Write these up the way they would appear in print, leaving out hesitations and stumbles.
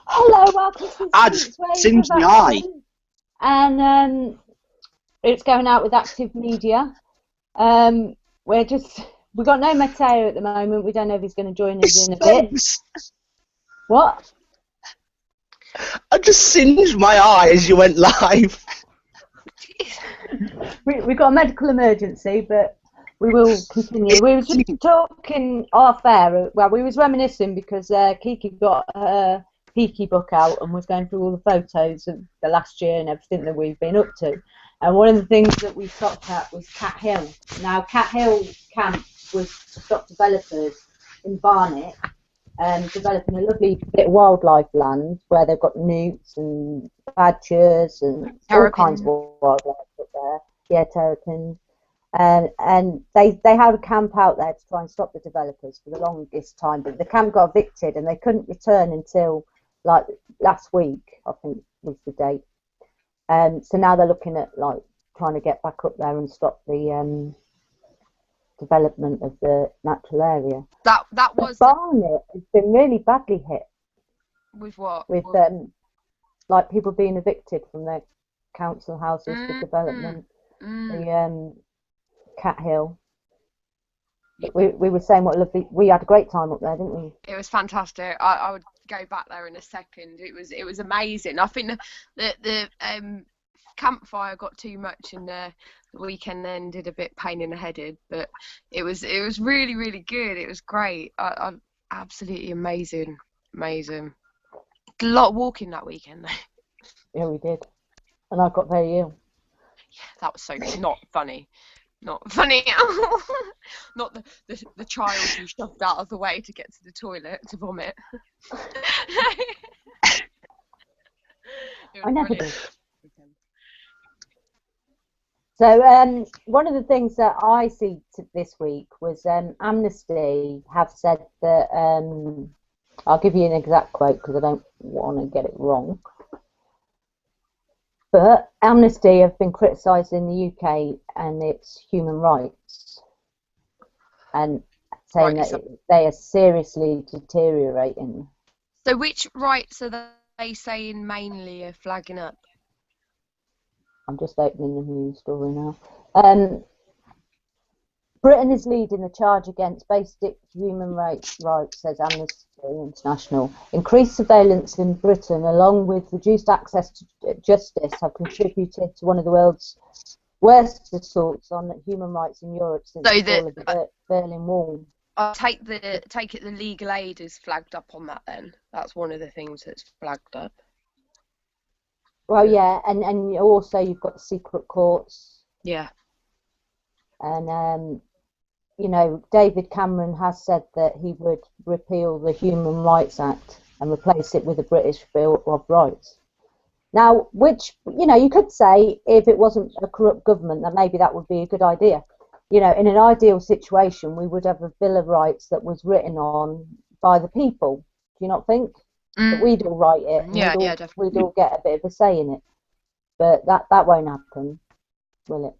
Hello, welcome to I the just Speaks singed Wave my eye. Action. And it's going out with Active Media. We've got no Matteo at the moment. We don't know if he's going to join us in a bit. What? I just singed my eye as you went live. We've got a medical emergency, but we will continue. We were just talking off air. Well, we was reminiscing because Kiki got her Peaky book out and was going through all the photos of the last year and everything that we've been up to. And one of the things that we stopped at was Cat Hill. Now, Cat Hill camp was to stop developers in Barnet developing a lovely bit of wildlife land where they've got newts and badgers and all kinds of wildlife up there. Yeah, terrapins. And they had a camp out there to try and stop the developers for the longest time, but the camp got evicted and they couldn't return until like last week, I think was the date. So now they're looking at like trying to get back up there and stop the development of the natural area. That was Barnet has been really badly hit. With what? With like people being evicted from their council houses for development. The Cat Hill. We were saying what lovely. We had a great time up there, didn't we? It was fantastic. I would go back there in a second. It was amazing. I think the campfire got too much and the weekend ended a bit pain in the headed, but it was really, really good. It was great. I absolutely amazing. A lot of walking that weekend though. Yeah, we did. And I got very ill. Yeah, that was so not funny. Not funny at all. Not the child you shoved out of the way to get to the toilet to vomit. I never did. So one of the things that I see this week was Amnesty have said that, I'll give you an exact quote because I don't want to get it wrong, but Amnesty have been criticised in the UK and its human rights and saying that they are seriously deteriorating. So which rights are they saying mainly are flagging up? I'm just opening the news story now. Britain is leading the charge against basic human rights, says Amnesty International. Increased surveillance in Britain, along with reduced access to justice, have contributed to one of the world's worst assaults on human rights in Europe since the fall of the Berlin Wall. I'll take it the legal aid is flagged up on that then. That's one of the things that's flagged up. Well, yeah, and also you've got the secret courts. Yeah. And, you know, David Cameron has said that he would repeal the Human Rights Act and replace it with the British Bill of Rights. Now, which, you know, you could say if it wasn't a corrupt government, that maybe that would be a good idea. You know, in an ideal situation, we would have a Bill of Rights that was written on by the people. Do you not think? That we'd all write it, and definitely. we'd all get a bit of a say in it. But that won't happen, will it?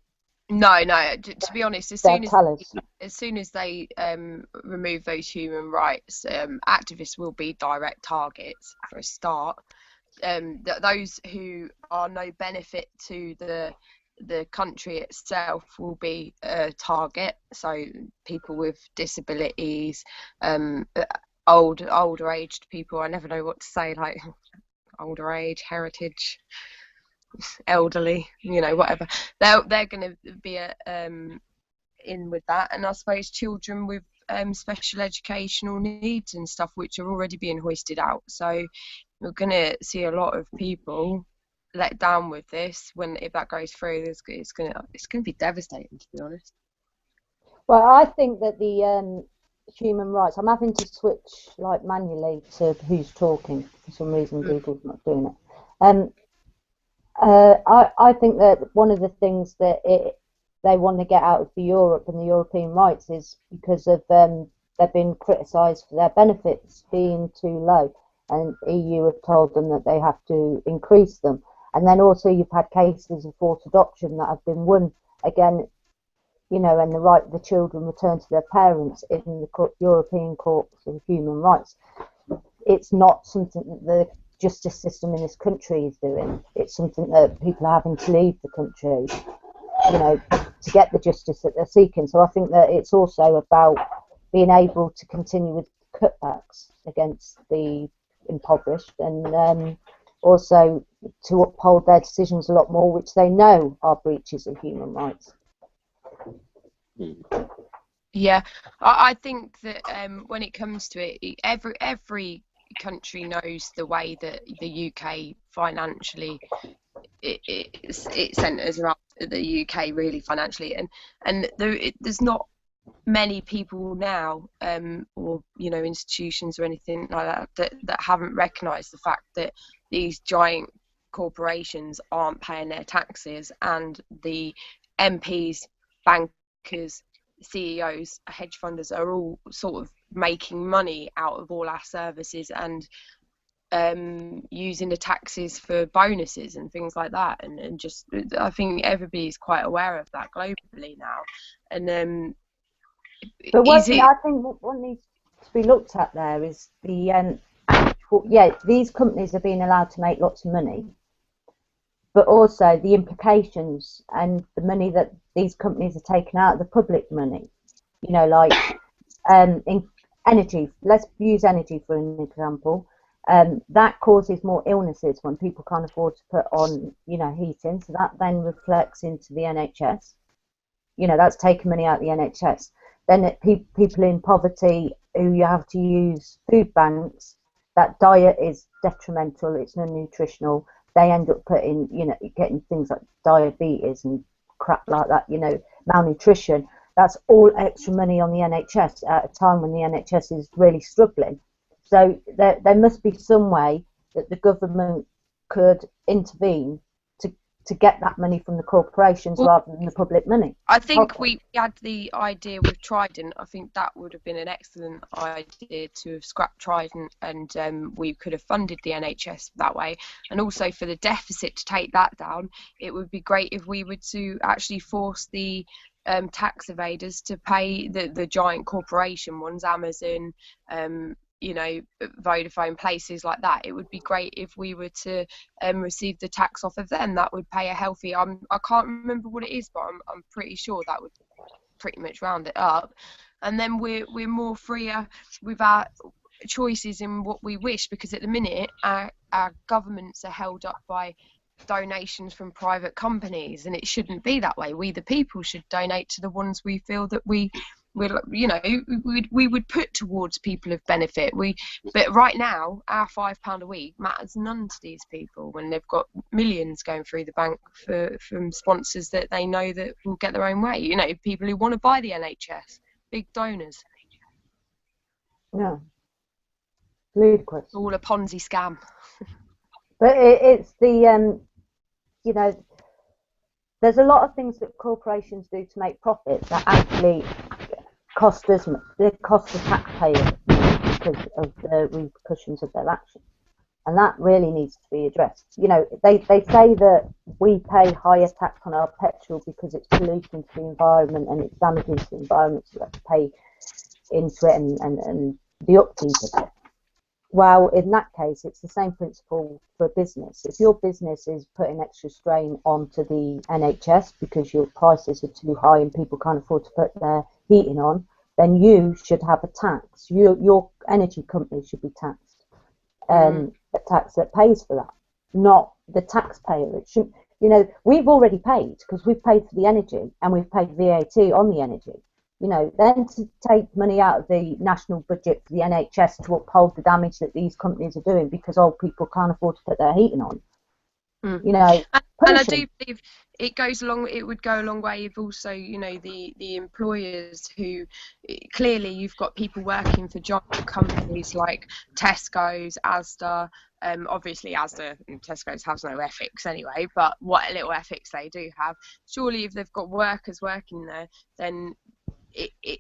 No. To be honest, as soon as they remove those human rights, activists will be direct targets for a start. Those who are no benefit to the country itself will be a target. So people with disabilities, older aged people. I never know what to say, like older age, heritage, elderly, you know, whatever. They're going to be in with that, and I suppose children with special educational needs and stuff, which are already being hoisted out. So we're going to see a lot of people let down with this. If that goes through, it's going to be devastating, to be honest. Well, I think that the human rights. I'm having to switch like manually to who's talking for some reason. Google's not doing it. I think that one of the things that they want to get out of Europe and the European rights is because of they've been criticised for their benefits being too low, and EU have told them that they have to increase them. And then also you've had cases of forced adoption that have been won again, you know, and the right of the children return to their parents in the European Court of Human Rights. It's not something that the justice system in this country is doing. It's something that people are having to leave the country, you know, to get the justice that they're seeking. So I think that it's also about being able to continue with cutbacks against the impoverished, and also to uphold their decisions a lot more, which they know are breaches of human rights. Yeah, I think that when it comes to it, every country knows the way that the UK financially it centres around the UK really financially, and there's not many people now, or you know, institutions or anything like that haven't recognised the fact that these giant corporations aren't paying their taxes, and the MPs, bankers, CEOs, hedge funders are all sort of making money out of all our services and using the taxes for bonuses and things like that, and just I think everybody's quite aware of that globally now. And but I think what needs to be looked at there is the these companies are being allowed to make lots of money, but also the implications and the money that these companies are taking out of the public money. You know, like in energy. Let's use energy for an example. That causes more illnesses when people can't afford to put on, you know, heating. So that then reflects into the NHS. You know, that's taking money out of the NHS. Then people in poverty who you have to use food banks, that diet is detrimental, it's non-nutritional. They end up putting, you know, getting things like diabetes and crap like that, you know, malnutrition. That's all extra money on the NHS at a time when the NHS is really struggling. So there must be some way that the government could intervene to get that money from the corporations rather than the public money. I think we had the idea with Trident. I think that would have been an excellent idea to have scrapped Trident, and we could have funded the NHS that way. And also for the deficit to take that down, it would be great if we were to actually force the tax evaders to pay the giant corporation ones, Amazon, you know, Vodafone, places like that. It would be great if we were to receive the tax off of them. That would pay a healthy, I can't remember what it is, but I'm pretty sure that would pretty much round it up. And then we're more freer with our choices in what we wish, because at the minute our governments are held up by donations from private companies, and it shouldn't be that way. We the people should donate to the ones we feel that we would put towards people of benefit. But right now our £5 a week matters none to these people when they've got millions going through the bank from sponsors that they know that will get their own way. You know, people who want to buy the NHS, big donors. Yeah, ludicrous. It's all a Ponzi scam. But it's the you know, there's a lot of things that corporations do to make profit that actually cost the taxpayers because of the repercussions of their actions, and that really needs to be addressed. You know, they say that we pay higher tax on our petrol because it's polluting to the environment and it's damaging to the environment, so we have to pay into it and the upkeep of it. Well, in that case, it's the same principle for a business. If your business is putting extra strain onto the NHS because your prices are too high and people can't afford to put their heating on, then you should have a tax. Your energy company should be taxed. A tax that pays for that, not the taxpayer. It should, you know, we've already paid because we've paid for the energy and we've paid VAT on the energy. You know, then to take money out of the national budget for the NHS to uphold the damage that these companies are doing because old people can't afford to put their heating on. You know, and I do believe it would go a long way if also, you know, the employers who clearly you've got people working for giant companies like Tesco's, Asda. Obviously Asda and Tesco's has no ethics anyway, but what little ethics they do have, surely if they've got workers working there, then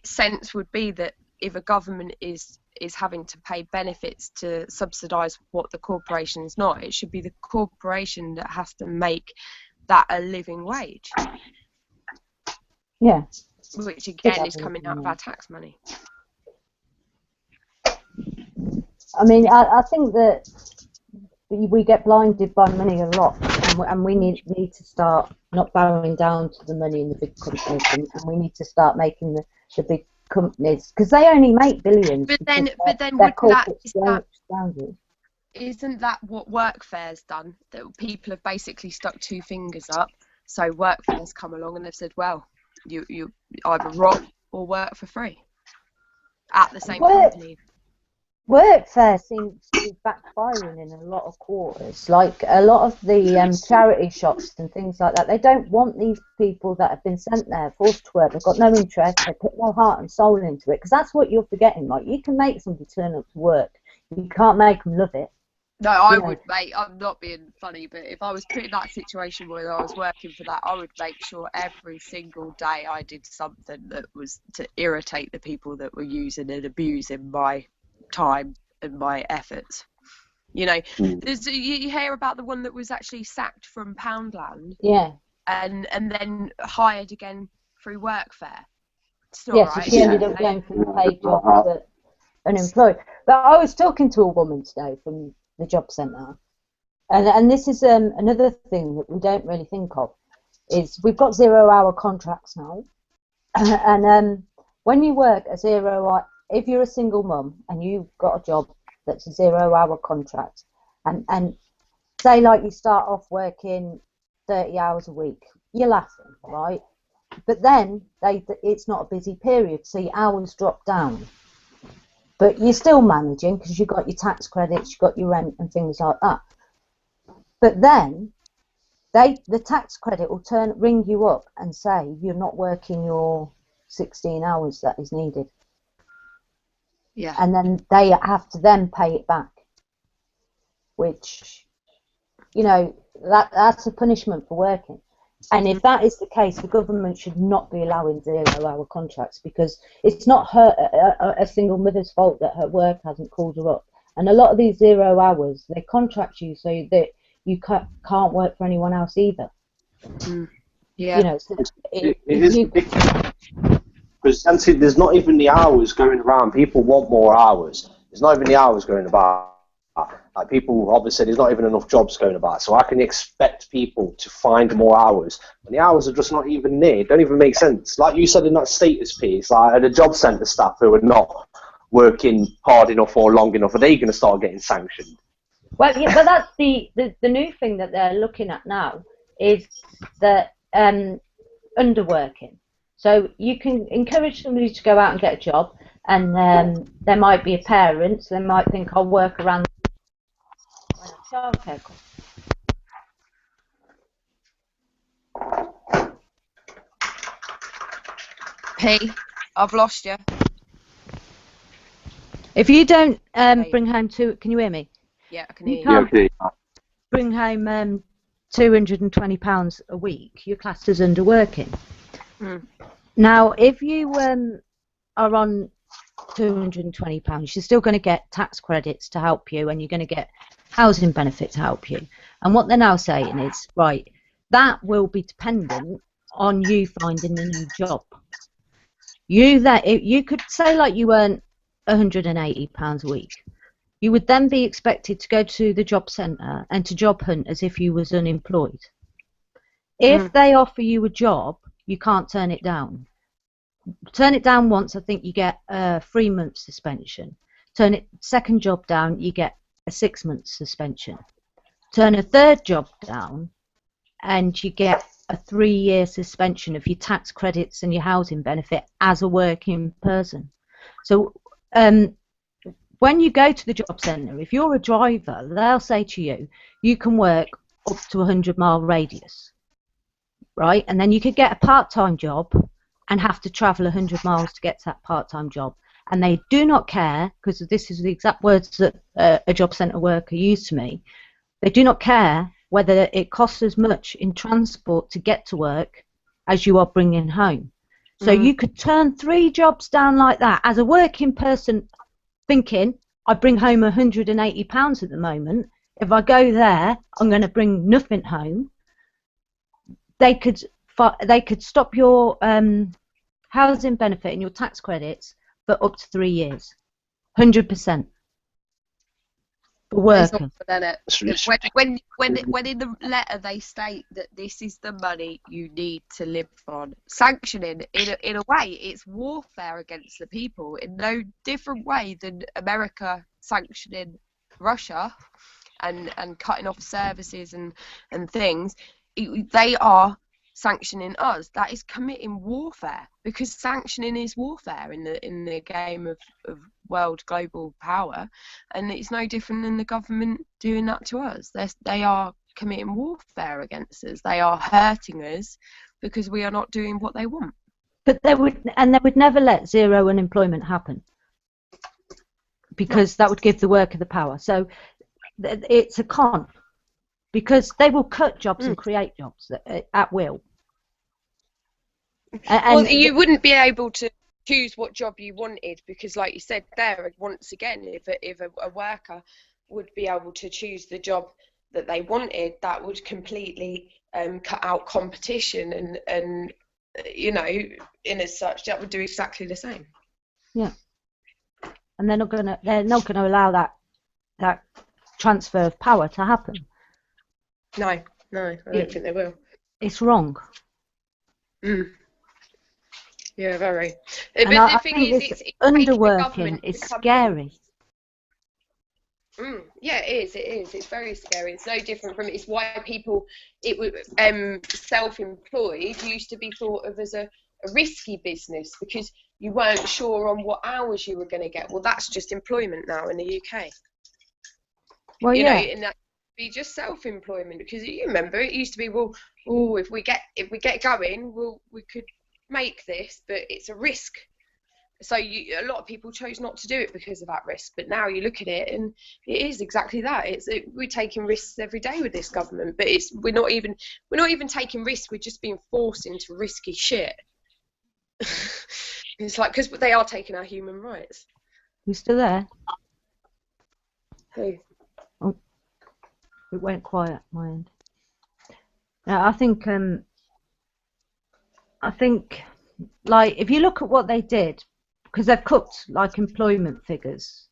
sense would be that if a government is having to pay benefits to subsidise what the corporation's not, it should be the corporation that has to make that a living wage. Yeah. Which again is coming out of our tax money. I mean, I think that we get blinded by money a lot, and we need to start not bowing down to the money in the big companies, and we need to start making the big companies, because they only make billions. But then they're corporate standards. Isn't that what Workfare's done? That people have basically stuck two fingers up. So Workfare's come along and they've said, well, you either rock or work for free at the same company. Workfare seems to be backfiring in a lot of quarters. Like a lot of the charity shops and things like that, they don't want these people that have been sent there, forced to work. They've got no interest. They put no heart and soul into it, because that's what you're forgetting. Like, you can make somebody turn up to work, you can't make them love it. No, I would, mate. I'm not being funny, but if I was put in that situation where I was working for that, I would make sure every single day I did something that was to irritate the people that were using and abusing my time and my efforts. You know, you hear about the one that was actually sacked from Poundland, and then hired again through Workfare. Still, so she ended up going for the paid jobs at unemployed. But I was talking to a woman today from the job centre, and this is another thing that we don't really think of, is we've got 0-hour contracts now, and when you work a 0 hour, if you're a single mum and you've got a job that's a 0-hour contract, and say like you start off working 30 hours a week, you're laughing, right? But then it's not a busy period, so your hours drop down. But you're still managing because you've got your tax credits, you've got your rent and things like that. But then the tax credit will ring you up and say you're not working your 16 hours that is needed. Yeah. And then they have to then pay it back, which, you know, that's a punishment for working. And if that is the case, the government should not be allowing 0-hour contracts, because it's not a single mother's fault that her work hasn't called her up. And a lot of these 0 hours, they contract you so that you can't work for anyone else either. Yeah. You know, so it is ridiculous. Because there's not even the hours going around. People want more hours. There's not even the hours going about. Like, people obviously, there's not even enough jobs going about. So I can expect people to find more hours, and the hours are just not even there. It don't even make sense. Like you said in that status piece, like the job centre staff who are not working hard enough or long enough, are they going to start getting sanctioned? Well, yeah, but that's the new thing that they're looking at now, is that underworking. So you can encourage somebody to go out and get a job, and there might be a parent, so they might think, I'll work around childcare costs. P, I've lost you. If you don't bring home can you hear me? Yeah, I can hear you. Bring home £220 a week, you're classed as underworking. Now, if you are on £220, you're still going to get tax credits to help you, and you're going to get housing benefit to help you. And what they're now saying is, right, that will be dependent on you finding a new job. You could say like you earn £180 a week. You would then be expected to go to the job centre and to job hunt as if you was unemployed. If they offer you a job, you can't turn it down. Turn it down once, I think you get a 3-month suspension. Turn it second job down, you get a 6-month suspension. Turn a third job down, and you get a 3-year suspension of your tax credits and your housing benefit as a working person. So when you go to the job centre, if you're a driver, they'll say to you, you can work up to a 100-mile radius, right? And then you could get a part-time job and have to travel 100 miles to get to that part-time job. And they do not care, because this is the exact words that a job centre worker used to me, they do not care whether it costs as much in transport to get to work as you are bringing home. So you could turn 3 jobs down like that as a working person, thinking, I bring home £180 at the moment. If I go there, I'm going to bring nothing home. They could stop your housing benefit and your tax credits for up to 3 years, 100%. The workers. When in the letter they state that this is the money you need to live on, sanctioning in a way it's warfare against the people in no different way than America sanctioning Russia and cutting off services and things. They are sanctioning us. That is committing warfare, because sanctioning is warfare in the game of world global power, and it's no different than the government doing that to us. They are committing warfare against us. They are hurting us because we are not doing what they want. But they would never let zero unemployment happen, because that would give the worker the power. So it's a con, because they will cut jobs and create jobs at will. Well, you wouldn't be able to choose what job you wanted, because, like you said there, once again, if a worker would be able to choose the job that they wanted, that would completely cut out competition, and in as such, that would do exactly the same. Yeah, and they're not gonna allow that transfer of power to happen. No, I don't think they will. It's wrong. Yeah, very. And but I the thing think is, it's underworking is scary. Yeah, it is. It's very scary. It's no different from it's why people self-employed used to be thought of as a risky business, because you weren't sure on what hours you were going to get. Well, that's just employment now in the UK. Well, you know, and that be just self-employment, because you remember it used to be, well, if we get going, we could make this, but it's a risk. So a lot of people chose not to do it because of that risk. But now you look at it, and it is exactly that. We're taking risks every day with this government, but we're not even taking risks. We're just being forced into risky shit. It's like, because they are taking our human rights. You still there? Who? Oh, it went quiet my end. Now, I think, like, if you look at what they did, because they've cut, like, employment figures,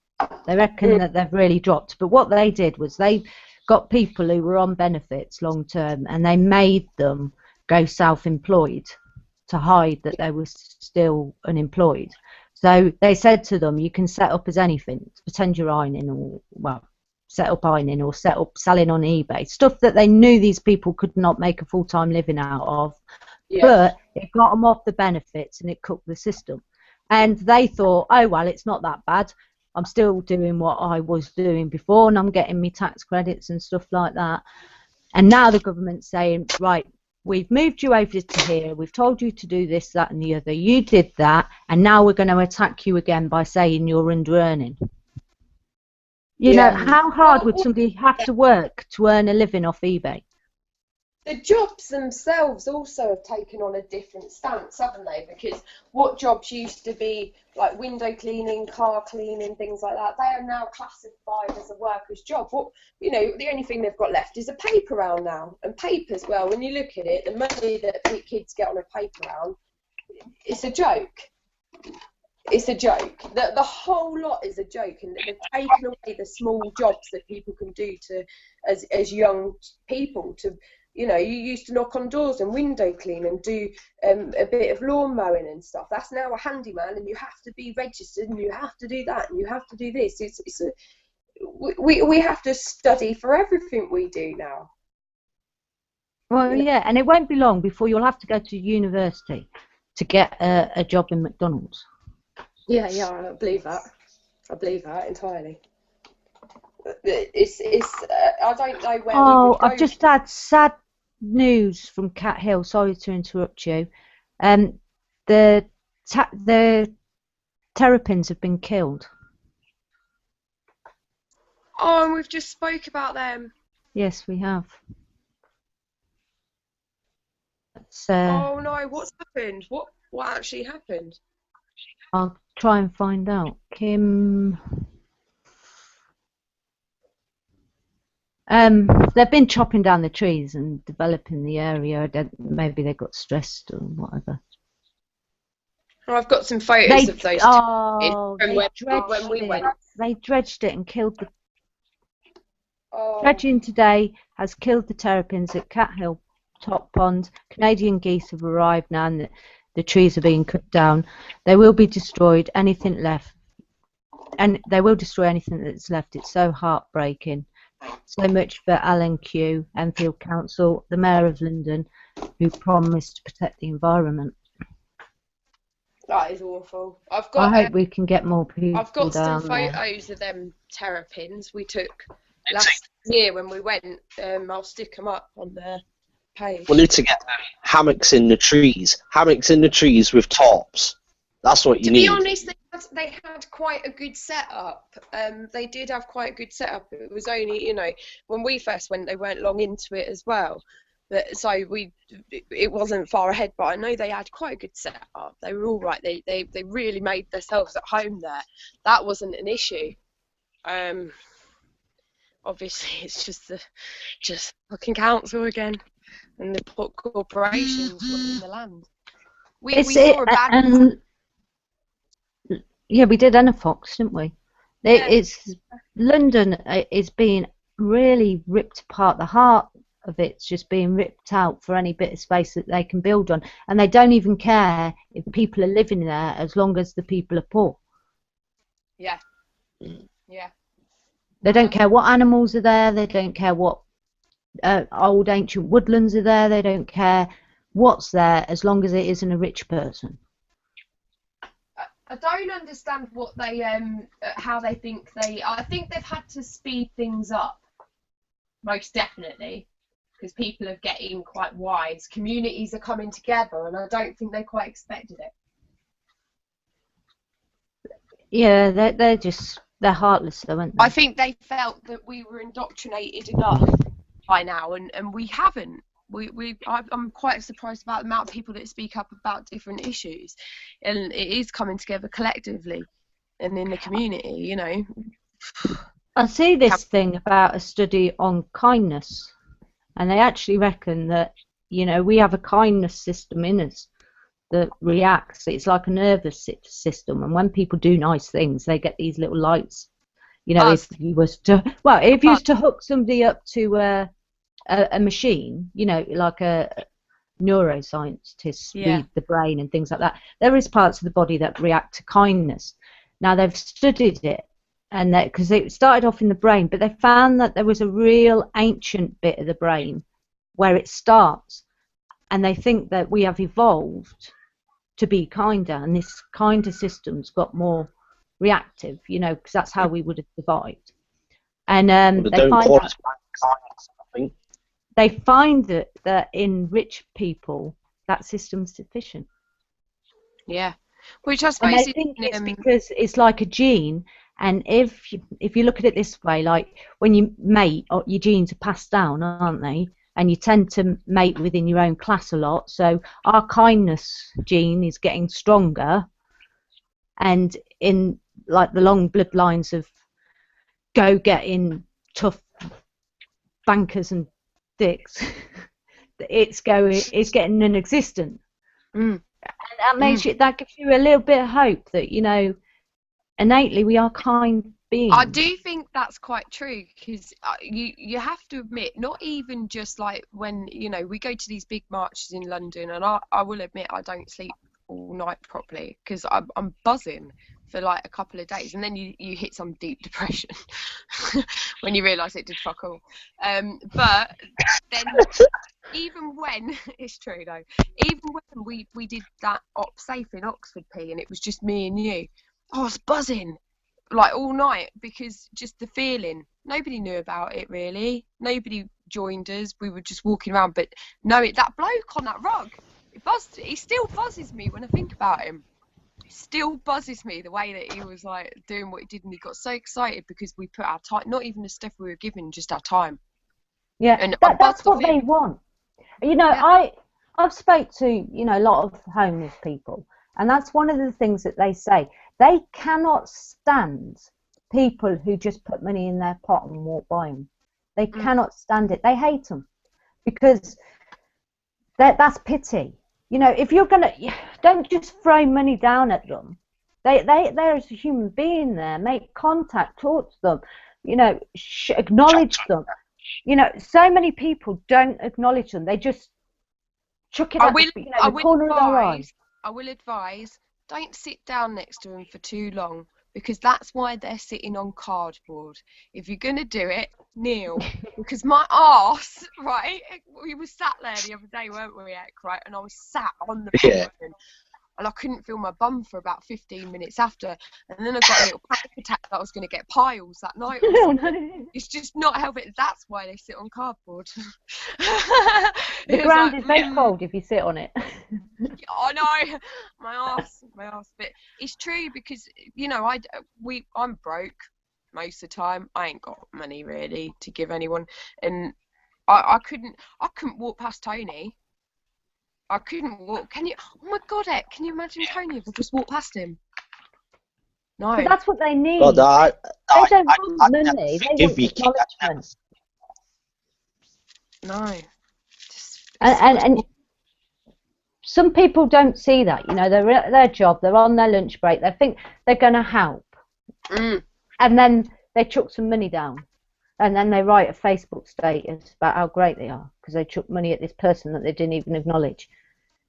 they reckon that they've really dropped. But what they did was they got people who were on benefits long term, and they made them go self-employed to hide that they were still unemployed. So they said to them, you can set up as anything, pretend you're ironing, or, well, set up ironing, or set up selling on eBay, stuff that they knew these people could not make a full-time living out of. Yeah. But it got them off the benefits, and it cooked the system. And they thought, oh, well, it's not that bad. I'm still doing what I was doing before, and I'm getting me tax credits and stuff like that. And now the government's saying, right, we've moved you over to here. We've told you to do this, that, and the other. You did that, and now we're going to attack you again by saying you're under-earning. You know, how hard would somebody have to work to earn a living off eBay? The jobs themselves also have taken on a different stance, haven't they? Because what jobs used to be like window cleaning, car cleaning, things like that, they are now classified as a worker's job. What, you know, the only thing they've got left is a paper round now. And papers, well, when you look at it, the money that kids get on a paper round, it's a joke. It's a joke. The whole lot is a joke, and they've taken away the small jobs that people can do as young people to. You know, you used to knock on doors and window clean and do a bit of lawn mowing and stuff. That's now a handyman, and you have to be registered, and you have to do that, and you have to do this. We have to study for everything we do now. Well, yeah, and it won't be long before you'll have to go to university to get a job in McDonald's. Yeah, I believe that. I believe that entirely. It's I don't know where. Oh, I've just had sad news from Cat Hill. Sorry to interrupt you. The terrapins have been killed. Oh, and we've just spoke about them. Yes, we have. Oh no, what's happened? What actually happened? I'll try and find out. Kim. They've been chopping down the trees and developing the area. Maybe they got stressed or whatever. Oh, I've got some photos of those. Oh, when we went. They dredged it and killed Dredging today has killed the terrapins at Cat Hill Top Pond. Canadian geese have arrived now and the trees are being cut down. They will be destroyed, anything left. And they will destroy anything that's left. It's so heartbreaking. So much for Alan Q, Enfield Council, the Mayor of London, who promised to protect the environment. That is awful. I hope we can get more people. I've got some there. photos of them terrapins we took last year when we went. I'll stick them up on the page. We need to get hammocks in the trees. Hammocks in the trees with tops. That's what you need. To be honest, they had quite a good setup. They did have quite a good setup. It was only, you know, when we first went, they weren't long into it as well. But so it wasn't far ahead. But I know they had quite a good setup. They were all right. They really made themselves at home there. That wasn't an issue. Obviously, it's just fucking council again, and the corporations running the land. We saw a bad. Yeah, we did Anna Fox, didn't we? It's London is being really ripped apart. The heart of it's just being ripped out for any bit of space that they can build on, and they don't even care if people are living there as long as the people are poor. Yeah. Yeah. They don't care what animals are there. They don't care what old ancient woodlands are there. They don't care what's there as long as it isn't a rich person. I don't understand what they how they think I think they've had to speed things up, most definitely, because people are getting quite wise. Communities are coming together, and I don't think they quite expected it. Yeah, they're heartless though, aren't they? I think they felt that we were indoctrinated enough by now, and we haven't. I'm quite surprised about the amount of people that speak up about different issues, and it is coming together collectively and in the community, you know. I see this thing about a study on kindness, and they actually reckon that, you know, we have a kindness system in us that reacts. It's like a nervous system, and when people do nice things, they get these little lights. You know, if you was to hook somebody up to a machine, you know, like a neuroscientist read the brain and things like that, there is parts of the body that react to kindness. Now they've studied it, and because it started off in the brain, but they found that there was a real ancient bit of the brain where it starts, and they think that we have evolved to be kinder, and this kinder system's got more reactive, you know, because that's how we would have survived. And they find that in rich people, that system's deficient. Yeah, which I suppose. And I think it's because it's like a gene, and if you look at it this way, like when you mate, your genes are passed down, aren't they? And you tend to mate within your own class a lot. So our kindness gene is getting stronger, and in like the long bloodlines of go-getting tough bankers and dicks, it's getting non-existent. And that makes that gives you a little bit of hope that, you know, innately we are kind beings. I do think that's quite true, because you have to admit, not even just like when, you know, we go to these big marches in London, and I will admit I don't sleep all night properly because I'm buzzing for like a couple of days, and then you hit some deep depression when you realise it did fuck all. But then even when it's true though, even when we did that op safe in Oxford P, and it was just me and you, I was buzzing like all night, because just the feeling, nobody knew about it really, nobody joined us, we were just walking around. But no, that bloke on that rug, he still buzzes me when I think about him. It still buzzes me the way that he was like doing what he did, and he got so excited because we put our time, not even the stuff we were given, just our time. Yeah, and that's what they want. You know, yeah. I've spoke to, you know, a lot of homeless people, and that's one of the things that they say. They cannot stand people who just put money in their pot and walk by them. They cannot stand it. They hate them because that's pity. You know, if you're gonna, don't just throw money down at them. They're a human being there. Make contact, talk to them. You know, acknowledge them. You know, so many people don't acknowledge them. They just chuck it at the corner of their eye. I will advise, don't sit down next to them for too long, because that's why they're sitting on cardboard. If you're going to do it, kneel. Because my arse, right, we were sat there the other day, weren't we, right, and I was sat on the pavement, and I couldn't feel my bum for about 15 minutes after, and then I got a little panic attack that I was going to get piles that night. It's just not healthy. That's why they sit on cardboard. The ground is very cold if you sit on it. I know, my arse. But it's true, because you know I'm broke most of the time. I ain't got money really to give anyone, and I couldn't walk past Tony. I couldn't walk. Can you? Oh my God, Ek, can you imagine Tony if I just walked past him? No. But that's what they need. Well, they don't want money. They want acknowledgement. No. And some people don't see that. You know, they're at their job, they're on their lunch break, they think they're going to help. And then they chuck some money down. And then they write a Facebook status about how great they are because they chucked money at this person that they didn't even acknowledge.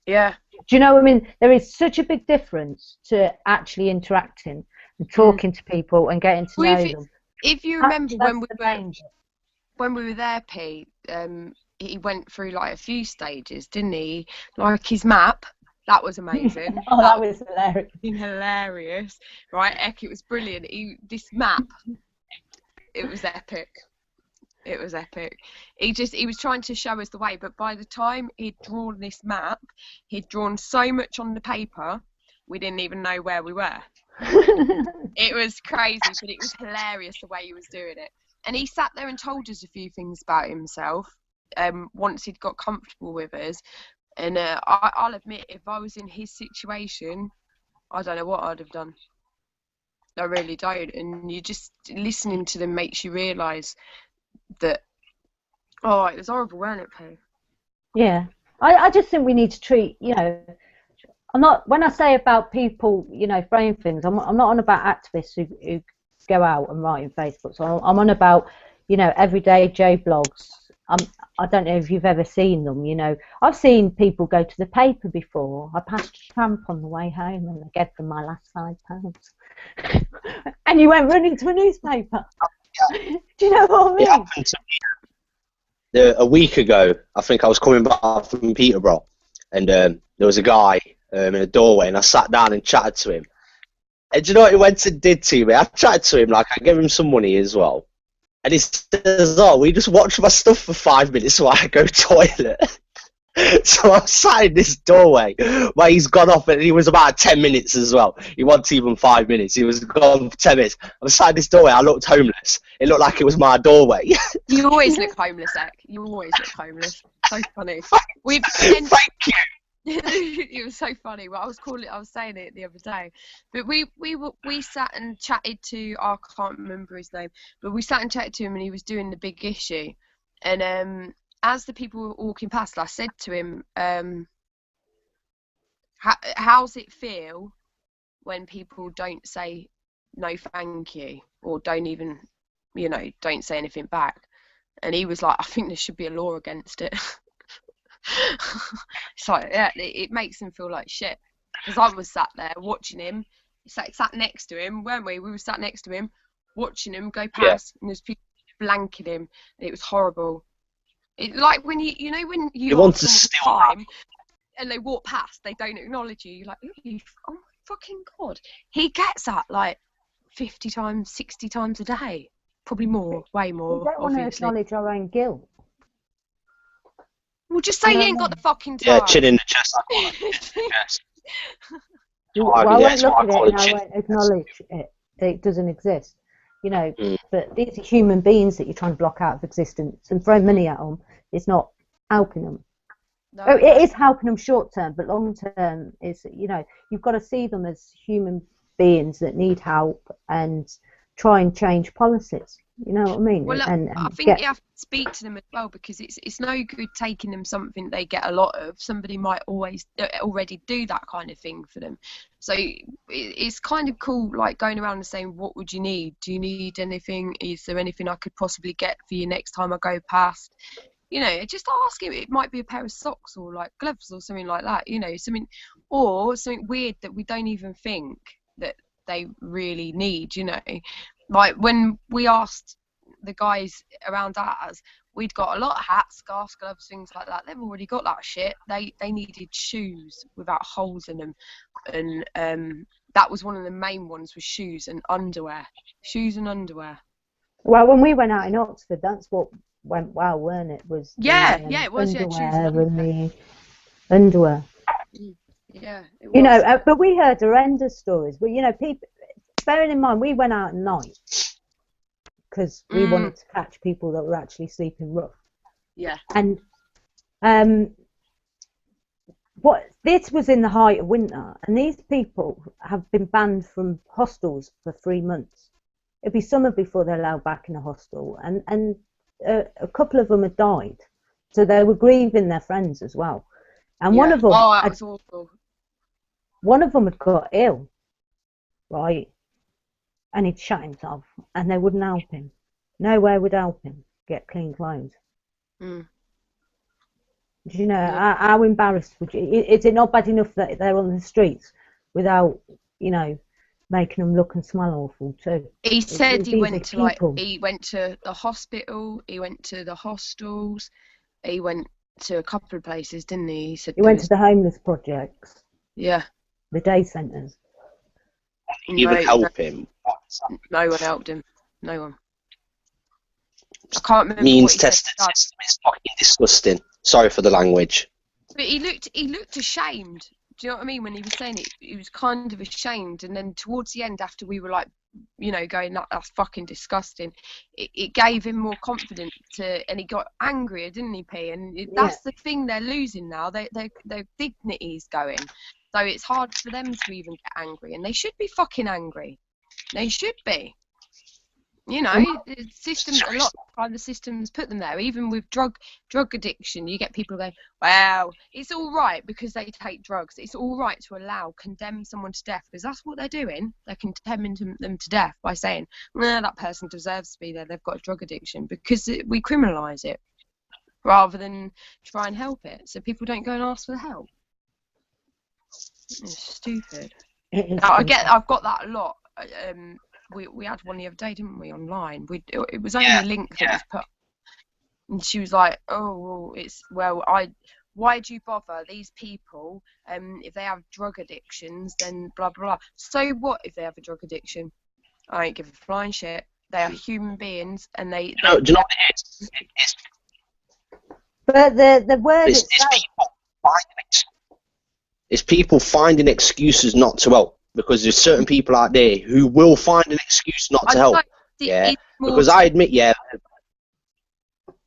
Yeah. Do you know what I mean? There is such a big difference to actually interacting and talking to people and getting to know them. If you remember when we were there, Pete, he went through like a few stages, didn't he? Like his map. That was amazing. That was hilarious. Right, Ek, it was brilliant. This map, it was epic. It was epic. He was trying to show us the way, but by the time he'd drawn this map, he'd drawn so much on the paper, we didn't even know where we were. It was crazy, but it was hilarious the way he was doing it. And he sat there and told us a few things about himself once he'd got comfortable with us. And I'll admit, if I was in his situation, I don't know what I'd have done. I really don't. And you just listening to them makes you realise that, oh, it was horrible, wasn't it, Pooh? Yeah. I just think we need to treat, you know, when I say about people, you know, throwing things, I'm not on about activists who go out and write in Facebook. So I'm on about, you know, everyday Joe blogs. I don't know if you've ever seen them, you know. I've seen people go to the paper before. I passed a tramp on the way home and I gave them my last £5. And you went running to a newspaper. Do you know what I mean? It happened to me a week ago. I think I was coming back from Peterborough, and there was a guy in a doorway, and I sat down and chatted to him. And do you know what he went and did to me? I chatted to him, like I gave him some money as well. And he says, oh, we just watch my stuff for 5 minutes while I go toilet. So I sat in this doorway where he's gone off, and he was about 10 minutes as well. He wasn't even 5 minutes. He was gone for 10 minutes. I was sat in this doorway. I looked homeless. It looked like it was my doorway. You always look homeless, Ek. You always look homeless. So funny. Thank you. It was so funny. Well, I was saying it the other day, but we sat and chatted to, I can't remember his name, but we sat and chatted to him, and he was doing the big issue, and as the people were walking past, I said to him, how's it feel when people don't say no thank you, or don't even, you know, don't say anything back? And he was like, I think there should be a law against it. It's like, yeah, it makes him feel like shit, because I was sat there watching him, sat next to him, weren't we? We were sat next to him watching him go past, and there's people blanking him, and it was horrible. It, like when you know when you want to steal time and they walk past, they don't acknowledge you, you're like, oh my fucking God. He gets that like 50 times, 60 times a day, probably more, way more. We don't want to acknowledge our own guilt. Well, just say you ain't got the fucking time. Yeah, chin in the chest. Yes. Well, I won't look at it and I won't acknowledge it. It doesn't exist, you know. But these are human beings that you're trying to block out of existence, and throwing money at them is not helping them. No. Oh, it is helping them short term, but long term is, you know, you've got to see them as human beings that need help and try and change policies. You know what I mean? Well, And I think get you have to speak to them as well, because it's no good taking them something they get a lot of. Somebody might already do that kind of thing for them. So it's kind of cool, like going around and saying, what would you need? Do you need anything? Is there anything I could possibly get for you next time I go past? You know, just ask him. It might be a pair of socks or like gloves or something like that. You know, something weird that we don't even think that they really need. You know, like when we asked the guys around ours, we'd got a lot of hats, scarves, gloves, things like that. They've already got that shit. They needed shoes without holes in them, and that was one of the main ones, was shoes and underwear. Shoes and underwear. Well, when we went out in Oxford, that's what went well, weren't it? Was Yeah, the, yeah, it was. Yeah, shoes and underwear and underwear. the underwear. Yeah, it was. You know, but we heard horrendous stories. But you know, people, bearing in mind, we went out at night because we wanted to catch people that were actually sleeping rough. Yeah. And this was in the height of winter, and these people have been banned from hostels for 3 months. It'd be summer before they're allowed back in a hostel, and a couple of them had died, so they were grieving their friends as well. And one of them, that was awful. One of them had got ill, right, and he'd shot himself, and they wouldn't help him. Nowhere would help him get clean clothes. Do you know how embarrassed would you? Is it not bad enough that they're on the streets without, you know, making them look and smell awful too? He said he went to the hospital, he went to the hostels, he went to a couple of places, didn't he? He said he went to the homeless projects. Yeah. The day centres. Even help him. No one helped him. No one. I can't remember. Means tested system is fucking disgusting. Sorry for the language. But he looked ashamed. Do you know what I mean? When he was saying it, he was kind of ashamed. And then towards the end, after we were like, you know, going, that's fucking disgusting, it gave him more confidence and he got angrier, didn't he, P? And that's the thing they're losing now. Their dignity's going. So it's hard for them to even get angry. And they should be fucking angry. They should be. You know, the system, a lot of the time the systems put them there. Even with drug addiction, you get people going, well, it's all right because they take drugs. It's all right to condemn someone to death, because that's what they're doing. They're condemning them to death by saying, nah, that person deserves to be there. They've got a drug addiction, because we criminalise it rather than try and help it. So people don't go and ask for help. It's stupid. I've got that a lot. We had one the other day, didn't we, online? It was only a link that was put, and she was like, "Oh, why do you bother these people? If they have drug addictions, then blah blah blah. So what if they have a drug addiction? I ain't give a flying shit. They are human beings, and they do you know what it is? But the word it's people finding excuses not to help. Because there's certain people out there who will find an excuse not to help. Because I admit,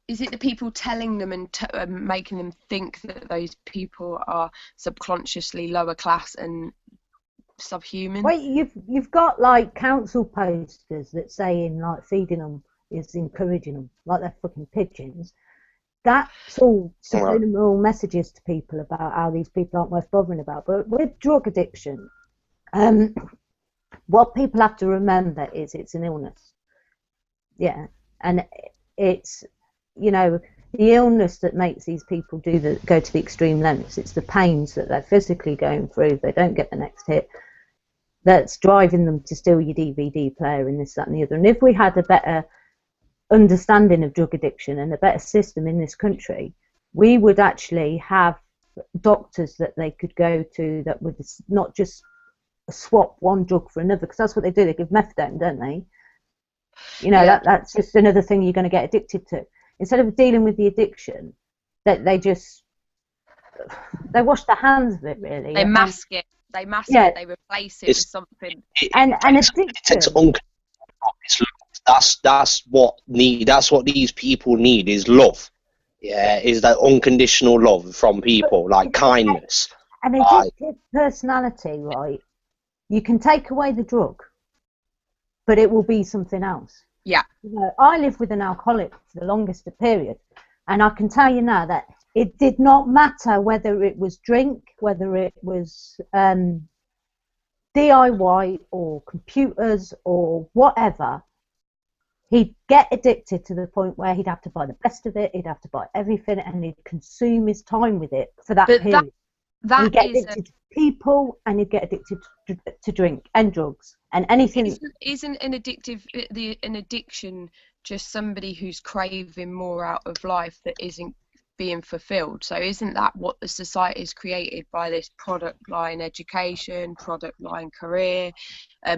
Is it the people telling them and making them think that those people are subconsciously lower class and subhuman? Well, you've got like council posters that saying like feeding them is encouraging them, like they're fucking pigeons. That's all subliminal messages to people about how these people aren't worth bothering about. But with drug addiction, what people have to remember is it's an illness. Yeah, and it's, you know, the illness that makes these people go to the extreme lengths. It's the pains that they're physically going through. They don't get the next hit. That's driving them to steal your DVD player and this, that, and the other. And if we had a better understanding of drug addiction and a better system in this country, we would actually have doctors that they could go to that would not just swap one drug for another, because that's what they do. They give methadone, don't they? You know, that's just another thing you're going to get addicted to. Instead of dealing with the addiction, that they wash their hands of it, really. They mask it. They mask it. They replace it with something. And addiction. That's what these people need, is love. Yeah, is that unconditional love from people, like kindness. An addictive personality, right? You can take away the drug, but it will be something else. Yeah. You know, I lived with an alcoholic for the longest period, and I can tell you now that it did not matter whether it was drink, whether it was DIY or computers or whatever. He'd get addicted to the point where he'd have to buy the best of it, he'd have to buy everything, and he'd consume his time with it for that period. He'd get addicted to people, and he'd get addicted to drink and drugs and anything. Isn't an addiction just somebody who's craving more out of life that isn't being fulfilled? So isn't that what the society has created by this product line education, product line career,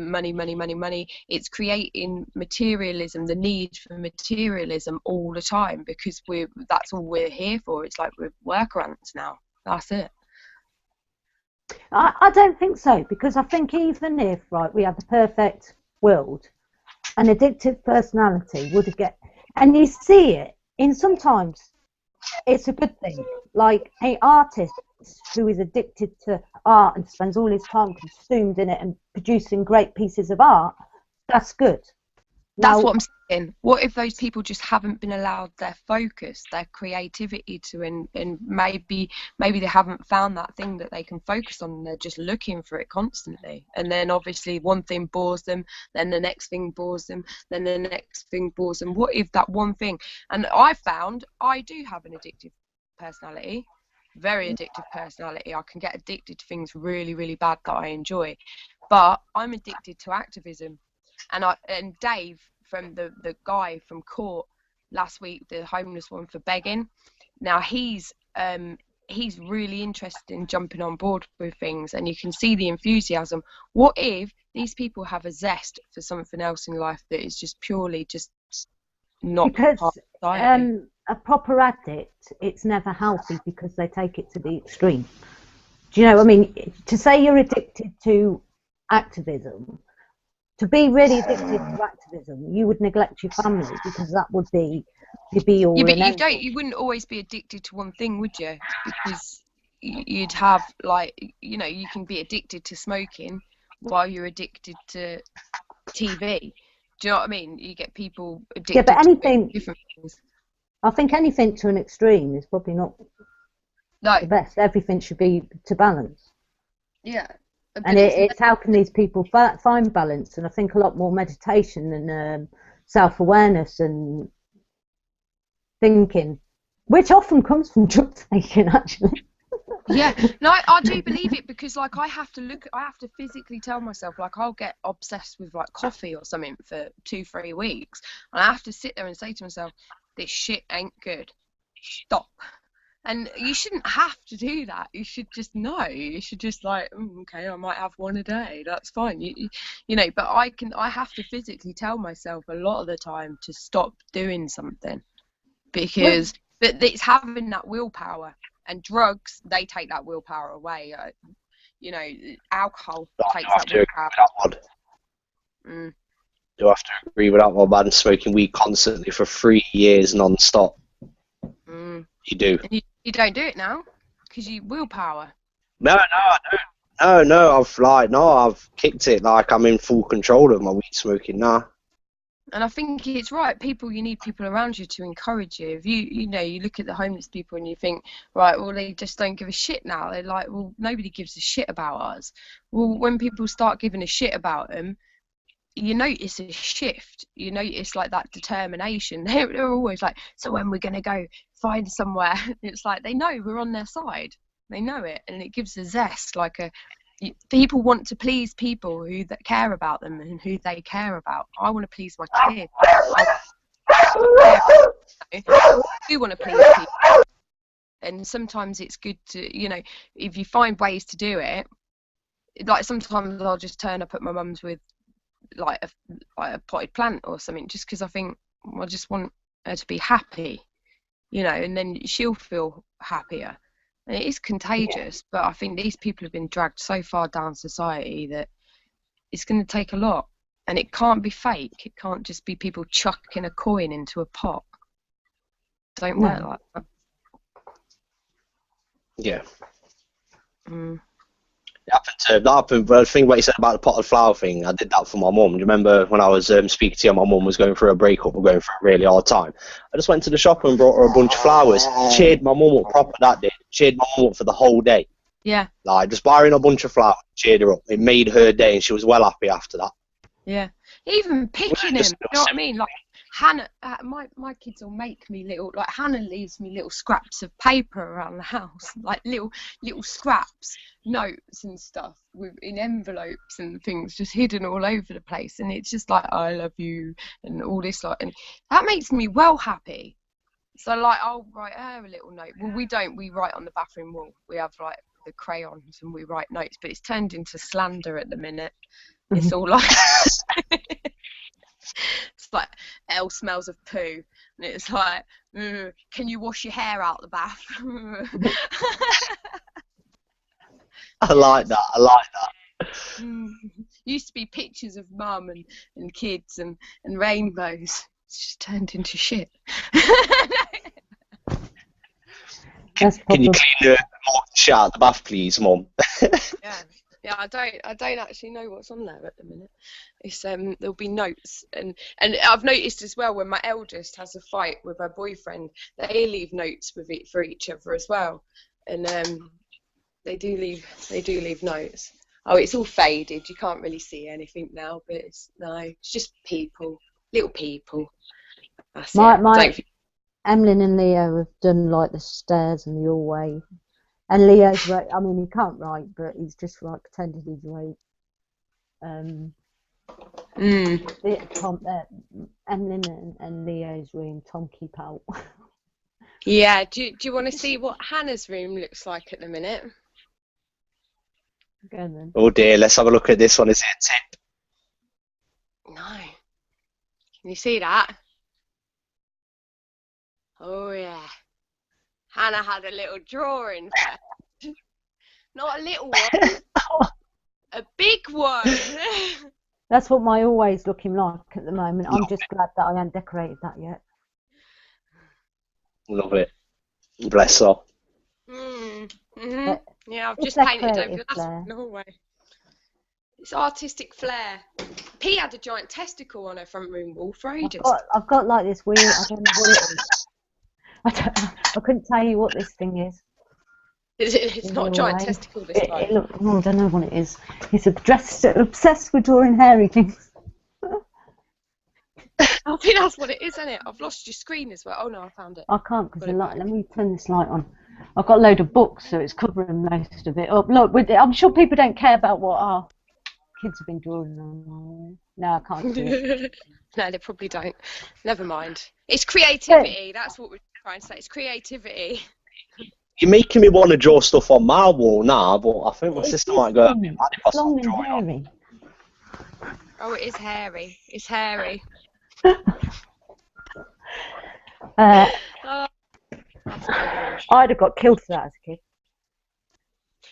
money, money, money, money? It's creating materialism, the need for materialism all the time, because that's all we're here for. It's like we're worker ants now. That's it. I don't think so, because I think even if, right, we had the perfect world, an addictive personality would get, and you see it in sometimes it's a good thing, like an artist who is addicted to art and spends all his time consumed in it and producing great pieces of art. That's good. That's what I'm saying. What if those people just haven't been allowed their focus, their creativity to, and maybe they haven't found that thing that they can focus on, and they're just looking for it constantly. And then obviously one thing bores them, then the next thing bores them, then the next thing bores them. What if that one thing? And I found I do have an addictive personality, very addictive personality. I can get addicted to things really, really bad that I enjoy. But I'm addicted to activism. And Dave, from the guy from court last week, the homeless one for begging, now he's really interested in jumping on board with things, and you can see the enthusiasm. What if these people have a zest for something else in life that is just purely just not part of society? A proper addict, it's never healthy because they take it to the extreme. Do you know what I mean? To say you're addicted to activism, to be really addicted to activism, you would neglect your family, because that would be the be all and end all. You wouldn't always be addicted to one thing, would you? Because you'd have, like, you know, you can be addicted to smoking while you're addicted to TV. Do you know what I mean? You get people addicted to different things. I think anything to an extreme is probably not the best. Everything should be to balance. Yeah. And it's how can these people find balance? And I think a lot more meditation and self-awareness and thinking, which often comes from drug taking, actually. Yeah, no, I do believe it, because like I have to physically tell myself, like I'll get obsessed with like coffee or something for 2-3 weeks, and I have to sit there and say to myself, this shit ain't good, stop. And you shouldn't have to do that. You should just know. You should just like, okay, I might have one a day. That's fine. You know. But I have to physically tell myself a lot of the time to stop doing something, because but it's having that willpower. And drugs, they take that willpower away. You know, alcohol takes that willpower. Do have to agree with that one, man. Smoking weed constantly for 3 years non-stop. You do. And you don't do it now because you willpower. No, I don't. No, I've kicked it. Like I'm in full control of my weed smoking now. And I think it's right. You need people around you to encourage you. If you look at the homeless people and you think, right, well, they just don't give a shit now. They're like, well, nobody gives a shit about us. Well, when people start giving a shit about them, you notice a shift. You notice like that determination. They're always like, so when we're gonna go find somewhere? It's like they know we're on their side. They know it, and it gives a zest. Like people want to please people that care about them and who they care about. I want to please my kids. I do want to please people, and sometimes it's good to, you know, if you find ways to do it. Like sometimes I'll just turn up at my mum's with like a potted plant or something, just because I think I just want her to be happy, you know, and then she'll feel happier. And it is contagious, but I think these people have been dragged so far down society that it's going to take a lot, and it can't be fake. It can't just be people chucking a coin into a pot. It don't work like that. Yeah. That happened. Well, the thing what you said about the potted flower thing, I did that for my mum. Do you remember when I was speaking to you? My mum was going through a breakup, or going through a really hard time. I just went to the shop and brought her a bunch of flowers. Cheered my mum up proper that day. Cheered my mum up for the whole day. Yeah. Like just buying a bunch of flowers, cheered her up. It made her day, and she was well happy after that. Yeah. Even picking him, you know what I mean? Like Hannah, my kids will make me little, like Hannah leaves me little scraps of paper around the house, like little scraps, notes and stuff in envelopes and things just hidden all over the place, and it's just like I love you and all this, like, and that makes me well happy. So like I'll write her a little note. Well, we write on the bathroom wall. We have like the crayons and we write notes, but it's turned into slander at the minute. It's all like it's like Elle smells of poo, and it's like, can you wash your hair out the bath? I like that. Used to be pictures of mum and kids and rainbows. It's just turned into shit. Can you clean the shit out the bath, please, Mum? Yeah, I don't actually know what's on there at the minute. It's there'll be notes, and I've noticed as well when my eldest has a fight with her boyfriend, they leave notes for each other as well, and they do leave notes. Oh, it's all faded. You can't really see anything now, but it's just people, little people. That's it. Emlyn and Leo have done like the stairs and the hallway. And Leo's right. I mean, he can't write, but he's just like pretending he's right. Emlyn and Leo's room, Tom keep out. Yeah. Do you want to see what Hannah's room looks like at the minute? Go then. Oh dear, let's have a look at this one. Is it a tip? No. Can you see that? Oh yeah. Hannah had a little drawing first. Not a little one, a big one. That's what my hallway's looking like at the moment. I'm just glad that I haven't decorated that yet. Love it. Bless her. Yeah, I've just painted over the hallway. It's artistic flair. P had a giant testicle on her front room wall for ages. I've got like this weird, I don't know what it is. I couldn't tell you what this thing is. It's not a giant testicle this time. I don't know what it is. He's obsessed with drawing hairy things. I think that's what it is, isn't it? I've lost your screen as well. Oh no, I found it. I can't because the light. Let me turn this light on. I've got a load of books, so it's covering most of it up. Look, I'm sure people don't care about what our kids have been drawing on. No, I can't do it. No, they probably don't. Never mind. It's creativity. That's what we're trying to say. It's creativity. You're making me want to draw stuff on my wall now, but I think my sister might go. It's long and hairy. Oh, it is hairy. It's hairy. I'd have got killed for that as a kid.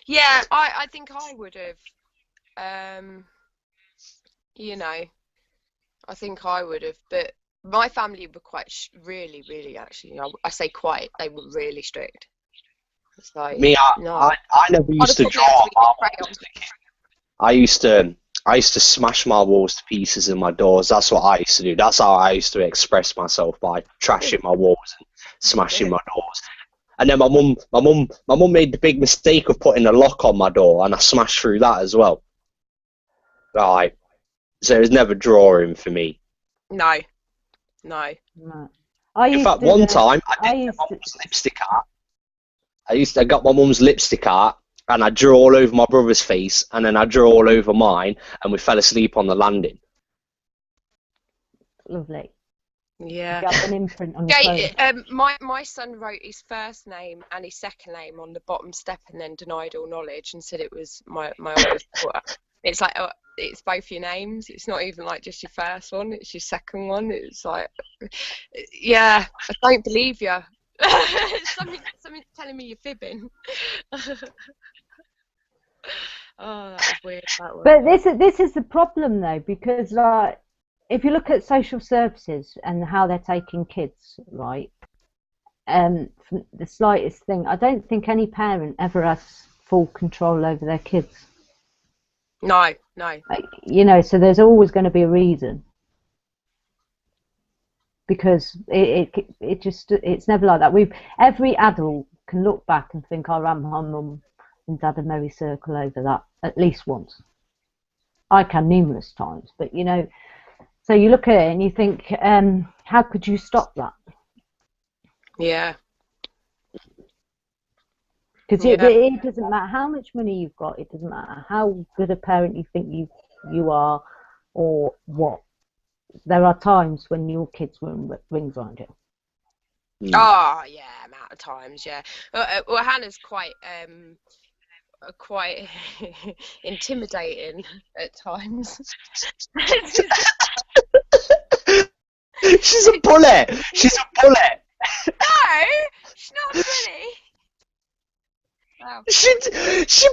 Yeah, I think I would have. You know, I think I would have, but my family were quite really actually. I say quite. They were really strict. It's like, me, I never used to draw. I used to smash my walls to pieces and my doors. That's what I used to do. That's how I used to express myself, by trashing my walls and smashing my doors. And then my mum made the big mistake of putting a lock on my door, and I smashed through that as well. Right. So it was never drawing for me. No. In fact, one time I did get my mum's lipstick art. I got my mum's lipstick art, and I drew all over my brother's face, and then I drew all over mine, and we fell asleep on the landing. Lovely. Yeah. You got an imprint on your clothes. My son wrote his first name and his second name on the bottom step, and then denied all knowledge and said it was my oldest daughter. It's like, it's both your names. It's not even like just your first one. It's your second one. It's like, yeah, I don't believe you. Something's telling me you're fibbing. Oh, that was weird. That one. But this is the problem though, because like, if you look at social services and how they're taking kids, right? From the slightest thing, I don't think any parent ever has full control over their kids. No. You know, so there's always going to be a reason. Because it's never like that. Every adult can look back and think, I ran my mum and dad a merry circle over that at least once. I can numerous times, but you know, so you look at it and you think, how could you stop that? Yeah. Because it doesn't matter how much money you've got. It doesn't matter how good a parent you think you are, or what. There are times when your kids wearing rings around you. Oh yeah, amount of times, yeah. Well, Hannah's quite intimidating at times. She's a bullet. She's a bullet. No, she's not a bully. Wow. She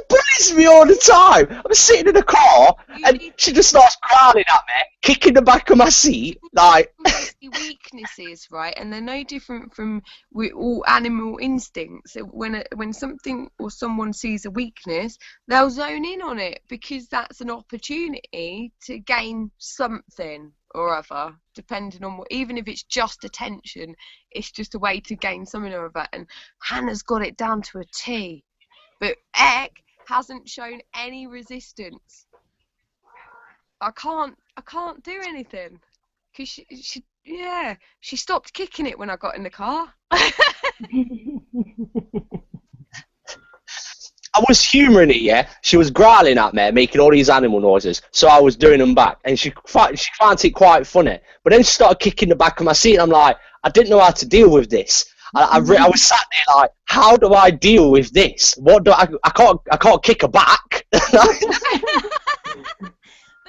bullies me all the time. I'm sitting in the car and she just starts growling at me, kicking the back of my seat, like. Weaknesses, right? And they're no different from all animal instincts. When something or someone sees a weakness, they'll zone in on it because that's an opportunity to gain something or other, depending on what. Even if it's just attention, it's just a way to gain something or other. And Hannah's got it down to a T. But Ek hasn't shown any resistance. I can't do anything because she stopped kicking it when I got in the car. I was humouring it, yeah. She was growling at me, making all these animal noises, so I was doing them back, and she found it quite funny. But then she started kicking the back of my seat, and I'm like, I didn't know how to deal with this. I was sat there like, how do I deal with this? What do I can't kick her back. But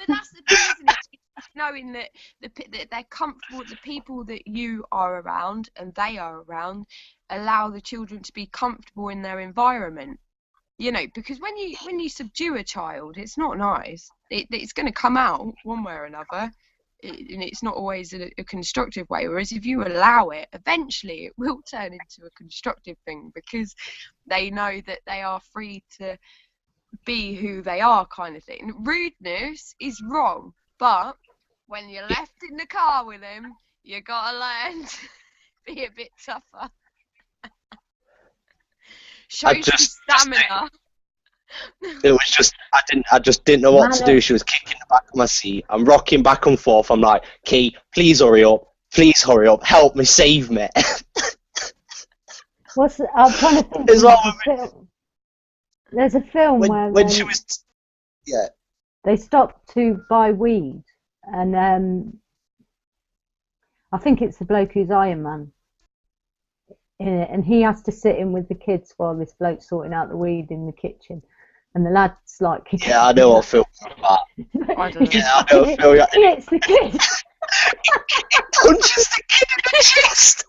that's the thing, isn't it? Knowing that that they're comfortable, the people that you are around and they are around allow the children to be comfortable in their environment. You know, because when you subdue a child, it's not nice. It's going to come out one way or another. And it's not always a constructive way, whereas if you allow it, eventually it will turn into a constructive thing because they know that they are free to be who they are, kind of thing. Rudeness is wrong, but when you're left in the car with them, you gotta learn to be a bit tougher. Show some stamina. It was just I just didn't know what to do. She was kicking the back of my seat. I'm rocking back and forth. I'm like, Key, please hurry up. Please hurry up. Help me, save me. I'm trying to think. There's a film when she was, yeah. They stopped to buy weed, and I think it's the bloke who's Iron Man in it, and he has to sit in with the kids while this bloke's sorting out the weed in the kitchen. And the lad's like... Yeah, I know what film you're about. I know what film you're... He hits the kid. He punches the kid in the chest.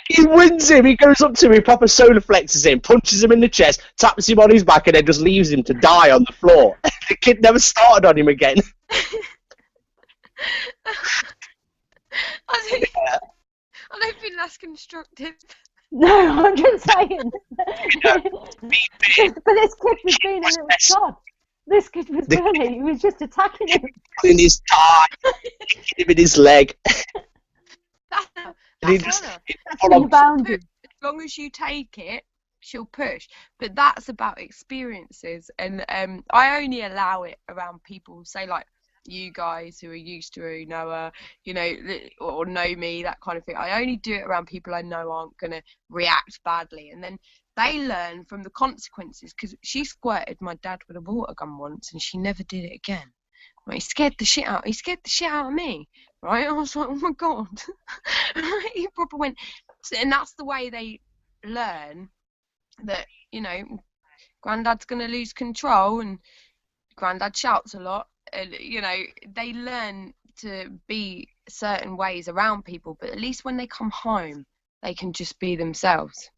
He wins him. He goes up to him, he proper solar flexes him, punches him in the chest, taps him on his back, and then just leaves him to die on the floor. The kid never started on him again. I don't think that's constructive. No, I'm just saying. But this kid was being a little sod. This kid was bullying. He was just attacking him. In his thigh, kicking him in his leg. That's boundary. As long as you take it, she'll push. But that's about experiences, and I only allow it around people, say like you guys who are used to her, who know her, you know, or know me, that kind of thing. I only do it around people I know aren't going to react badly, and then they learn from the consequences. Because she squirted my dad with a water gun once, and she never did it again. Right, he scared the shit out of me, right? I was like, oh my god. He proper went, and that's the way they learn that, you know, Granddad's going to lose control, and Granddad shouts a lot. And, you know, they learn to be certain ways around people, but at least when they come home, they can just be themselves.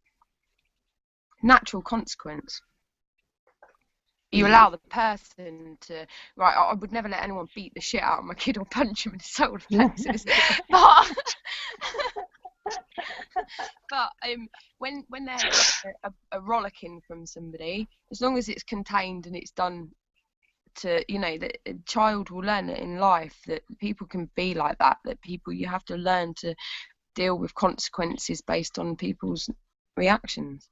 Natural consequence. You allow the person to, right, I would never let anyone beat the shit out of my kid or punch him in his solar plexus. But when they're a rollicking from somebody, as long as it's contained and it's done to, you know, that a child will learn it in life that people can be like that, you have to learn to deal with consequences based on people's reactions,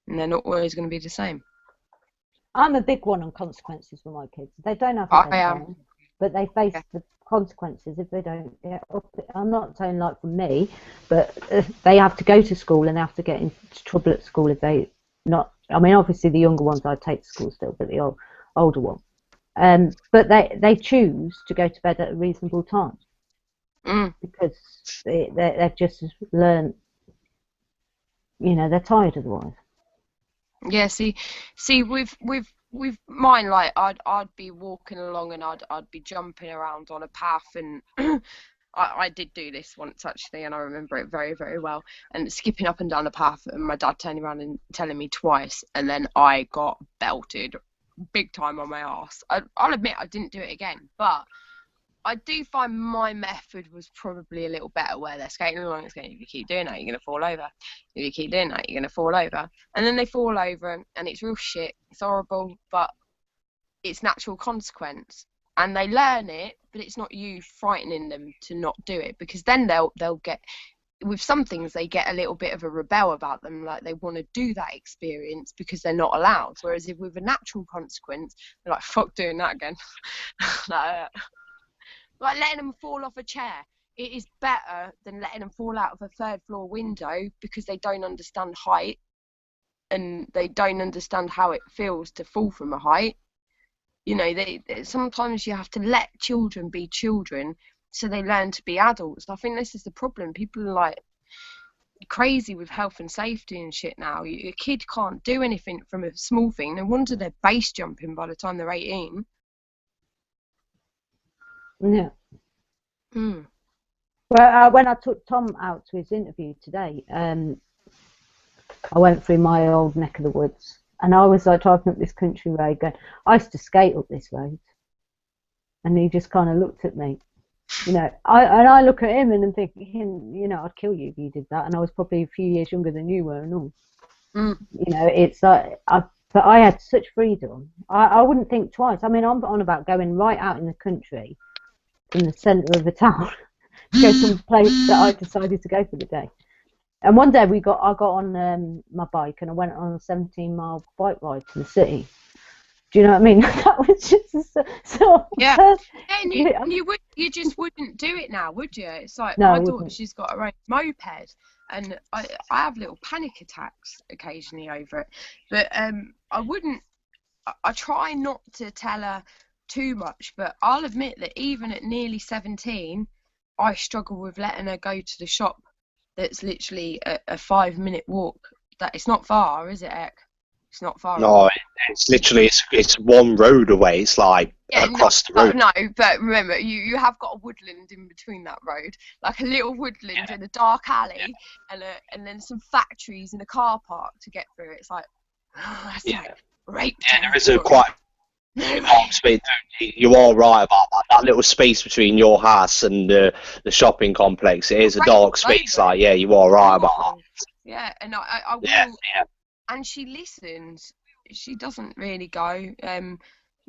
and they're not always going to be the same. I'm a big one on consequences for my kids. They don't have a bedtime, but they face the consequences if they don't get up. I'm not saying like for me, but they have to go to school and they have to get into trouble at school if they not. I mean, obviously the younger ones I take to school still, but the older one. But they choose to go to bed at a reasonable time because they've just learned. You know, they're tired otherwise. Yeah, see, with mine, like I'd be walking along and I'd be jumping around on a path, and I did do this once actually, and I remember it very, very well. And skipping up and down the path, and my dad turning around and telling me twice, and then I got belted big time on my arse. I'll admit I didn't do it again, but I do find my method was probably a little better, where they're skating along and saying, if you keep doing that, you're going to fall over. If you keep doing that, you're going to fall over. And then they fall over, and it's real shit. It's horrible, but it's natural consequence. And they learn it, but it's not you frightening them to not do it, because then they'll get, with some things, they get a little bit of a rebel about them, like they want to do that experience because they're not allowed. Whereas if with a natural consequence, they're like, fuck doing that again. Like letting them fall off a chair. It is better than letting them fall out of a third floor window because they don't understand height and they don't understand how it feels to fall from a height. You know, sometimes you have to let children be children so they learn to be adults. I think this is the problem. People are like crazy with health and safety and shit now. A kid can't do anything from a small thing. No wonder they're base jumping by the time they're 18. Yeah. Well, when I took Tom out to his interview today, I went through my old neck of the woods, and I was like driving up this country road going, I used to skate up this road, and he just kind of looked at me, you know. I look at him and I'm thinking, you know, I'd kill you if you did that, and I was probably a few years younger than you were and all. You know, it's like, but I had such freedom. I wouldn't think twice. I mean, I'm on about going right out in the country, in the centre of the town, to go some place that I decided to go for the day. And one day I got on my bike and I went on a 17-mile bike ride to the city. Do you know what I mean? That was just so. Yeah. And you just wouldn't do it now, would you? It's like my daughter, she's got her own moped, and I have little panic attacks occasionally over it. But I wouldn't. I try not to tell her too much, but I'll admit that even at nearly 17, I struggle with letting her go to the shop that's literally a 5-minute walk. That it's not far, is it, Ek? It's not far. No, it's literally it's one road away. It's like across the road. No, but remember, you have got a woodland in between that road, like a little woodland in a dark alley, and then some factories and a car park to get through. It's like, that's like great. Yeah, there is a quite dark space. You're all right about that little space between your house and the shopping complex. It is a dark space. Like, yeah, you're all right about that. Yeah, and I will. Yeah. And she listens. She doesn't really go.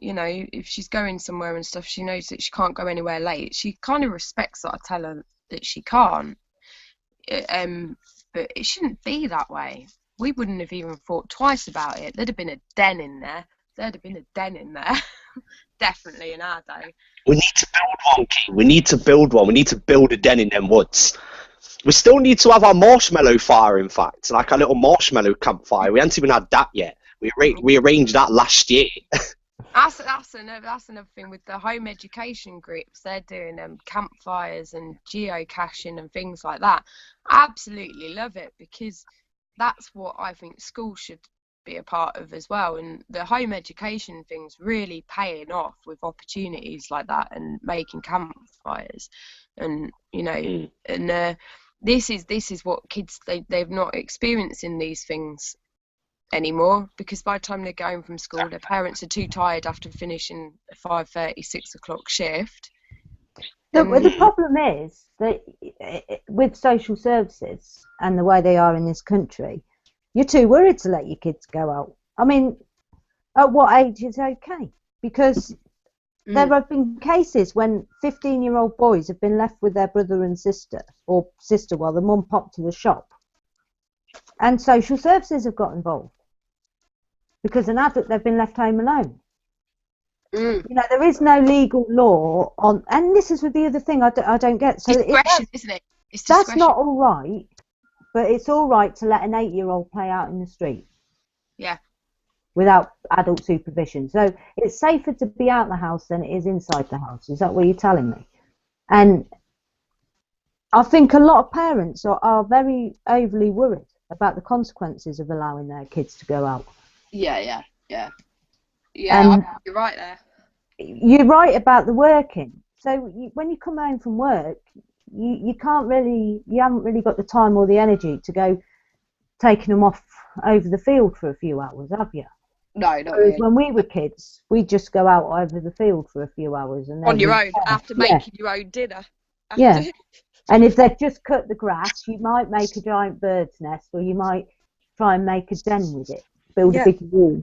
You know, if she's going somewhere and stuff, she knows that she can't go anywhere late. She kind of respects that I tell her that she can't. But it shouldn't be that way. We wouldn't have even thought twice about it. There'd have been a den in there. Definitely in our day. We need to build one, Key. We need to build one. We need to build a den in them woods. We still need to have our marshmallow fire, in fact, like a little marshmallow campfire. We haven't even had that yet. We arranged that last year. That's another thing with the home education groups. They're doing campfires and geocaching and things like that. I absolutely love it, because that's what I think school should be a part of as well. And the home education thing's really paying off with opportunities like that and making campfires. And you know, and this is what kids they've not experiencing these things anymore, because by the time they're going from school, their parents are too tired after finishing a 5:30, 6 o'clock shift. The problem is that with social services and the way they are in this country, you're too worried to let your kids go out. I mean, at what age is okay? Because There have been cases when 15-year-old boys have been left with their brother and sister, or sister while the mum popped to the shop. And social services have got involved. Because an adult, they've been left home alone. You know, there is no legal law on, and this is the other thing I don't get. So discretion, isn't it? It's discretion. That's not all right, but it's all right to let an 8-year-old play out in the street. Yeah. Without adult supervision. So it's safer to be out the house than it is inside the house. Is that what you're telling me? And I think a lot of parents are very overly worried about the consequences of allowing their kids to go out. Yeah, you're right there. You're right about the working. So when you come home from work, you haven't really got the time or the energy to go taking them off over the field for a few hours, have you? No, not Whereas really. when we were kids, we'd just go out over the field for a few hours. And then on your own, after making your own dinner. Yeah. And if they'd just cut the grass, you might make a giant bird's nest, or you might try and make a den with it, build a big wall.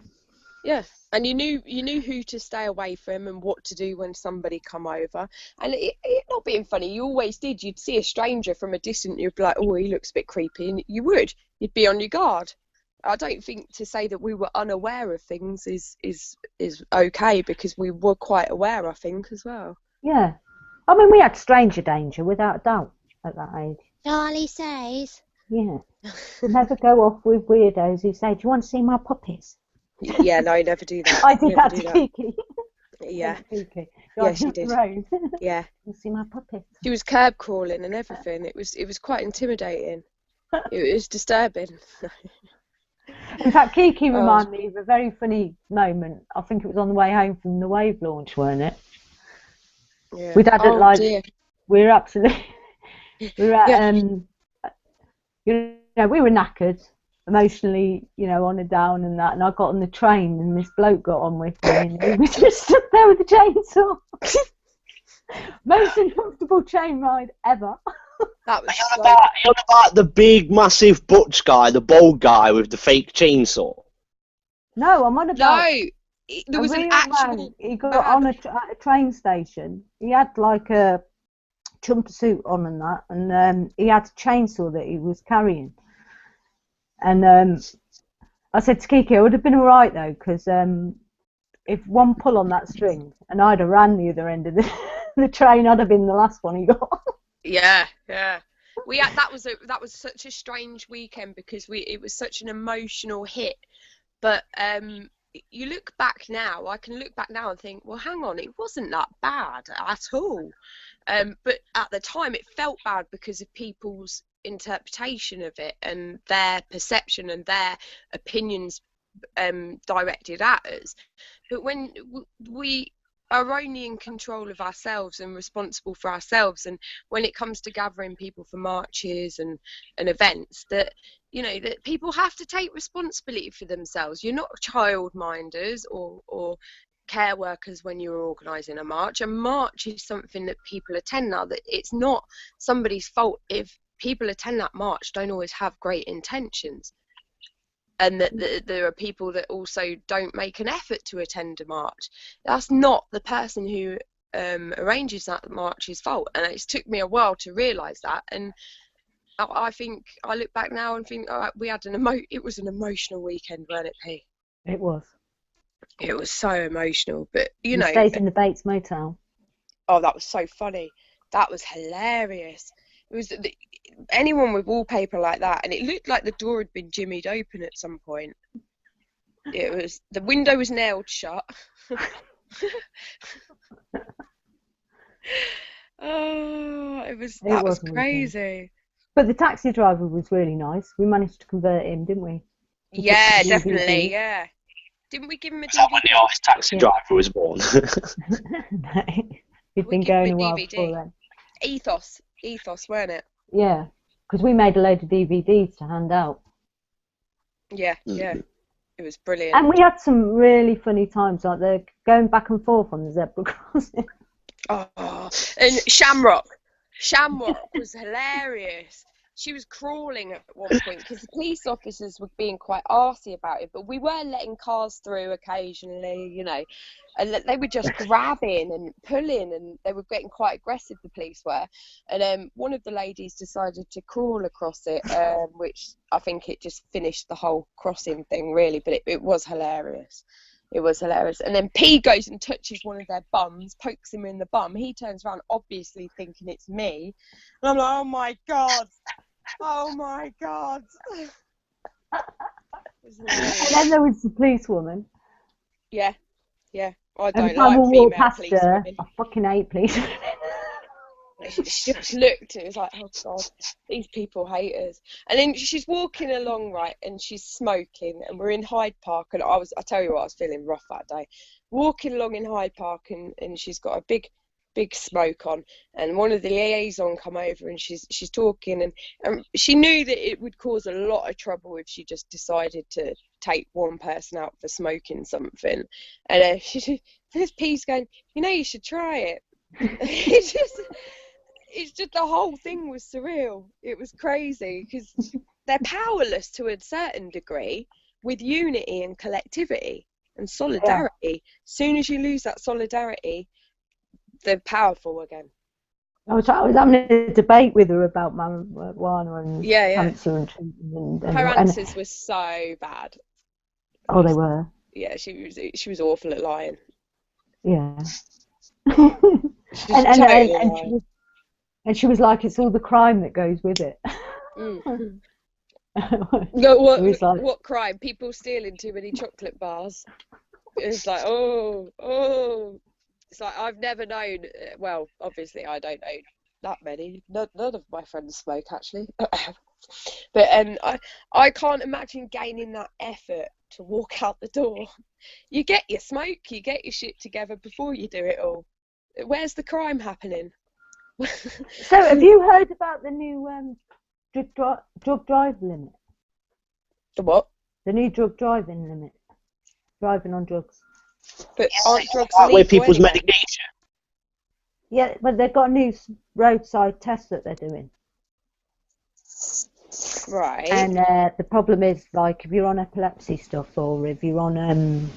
Yeah, and you knew who to stay away from and what to do when somebody come over. And it not being funny, you always did. You'd see a stranger from a distance, you'd be like, oh, he looks a bit creepy, and you'd be on your guard. I don't think to say that we were unaware of things is okay, because we were quite aware, I think, as well. Yeah. I mean, we had stranger danger, without a doubt, at that age. Charlie says. Yeah. Never go off with weirdos who say, do you want to see my puppies? Yeah, no, never do that. I did that to Kiki. Yeah. Kiki. Yeah, she did. Yeah. You see my puppy. She was curb crawling and everything. It was quite intimidating. It was disturbing. In fact, Kiki reminded me of a very funny moment. I think it was on the way home from the wave launch, weren't it? Yeah. We'd had dear. we were at, we were knackered, emotionally, on and down and that, and I got on the train and this bloke got on with me and he was just stood there with a chainsaw. Most uncomfortable train ride ever. That was you're about the big, massive butch guy, the bald guy with the fake chainsaw. No, I'm on about... No! There was an actual man. He got on at a train station. He had like a jumpsuit on and that, and he had a chainsaw that he was carrying. And I said to Kiki, I would have been all right though, because if one pull on that string and I'd have ran the other end of the train, I'd have been the last one he got. Yeah. We had, that was such a strange weekend because it was such an emotional hit, but you look back now, I can look back now and think, well, hang on, it wasn't that bad at all. But at the time, it felt bad because of people's interpretation of it and their perception and their opinions directed at us. But when we are only in control of ourselves and responsible for ourselves, and when it comes to gathering people for marches and events, that that people have to take responsibility for themselves. You're not childminders or care workers when you're organising a march. A march is something that people attend now, that it's not somebody's fault if people attend that march don't always have great intentions, and that there are people that also don't make an effort to attend a march. That's not the person who arranges that march's fault, and it took me a while to realise that. And I think I look back now and think we had it was an emotional weekend, weren't it, P? It was. It was so emotional, but you stayed in the Bates Motel. Oh, that was so funny. That was hilarious. It was anyone with wallpaper like that, and it looked like the door had been jimmied open at some point. The window was nailed shut. That was crazy. But the taxi driver was really nice. We managed to convert him, didn't we? Yeah, definitely. Yeah. Didn't we give him a DVD? Is that when the arse taxi driver was born? No, he'd been going a while before then. Ethos, weren't it? Yeah, because we made a load of DVDs to hand out. Yeah. It was brilliant. And we had some really funny times, like the going back and forth on the zebra crossing. Oh, and Shamrock was hilarious. she was crawling at one point because the police officers were being quite arsy about it, but we were letting cars through occasionally, you know, and they were just grabbing and pulling, and they were getting quite aggressive, the police were. And one of the ladies decided to crawl across it, which I think it just finished the whole crossing thing, really, but it was hilarious. It was hilarious. And then P goes and touches one of their bums, pokes him in the bum. He turns around, obviously thinking it's me. And I'm like, oh my God. Oh my God. And then there was the policewoman. Yeah. I Every don't time like we walk female past her, policewomen. I fucking hate policewomen. She just looked and it was like, oh God, these people hate us. And then she's walking along, right, and she's smoking, and we're in Hyde Park, and I tell you what, I was feeling rough that day. Walking along in Hyde Park, and she's got a big smoke on, and one of the liaison come over, and she's talking, and she knew that it would cause a lot of trouble if she just decided to take one person out for smoking something. And this piece going, you know, you should try it. It's just the whole thing was surreal. It was crazy because they're powerless to a certain degree with unity and collectivity and solidarity. Yeah. Soon as you lose that solidarity, they're powerful again. I was having a debate with her about marijuana and cancer and treatment. Her answers were so bad. Oh, they were. Yeah, she was awful at lying. Yeah. And she was like, it's all the crime that goes with it. Mm. No, what crime? People stealing too many chocolate bars. It's like, oh. It's like, I've never known, well, obviously I don't know that many. None of my friends smoke, actually. But I can't imagine gaining that effort to walk out the door. You get your smoke, you get your shit together before you do it all. Where's the crime happening? So, have you heard about the new drug drive limit? The what? The new drug driving limit. Driving on drugs. But aren't drugs legal with people's medication? Yeah, but they've got a new roadside test that they're doing. Right. And the problem is, like, if you're on epilepsy stuff, or if you're on,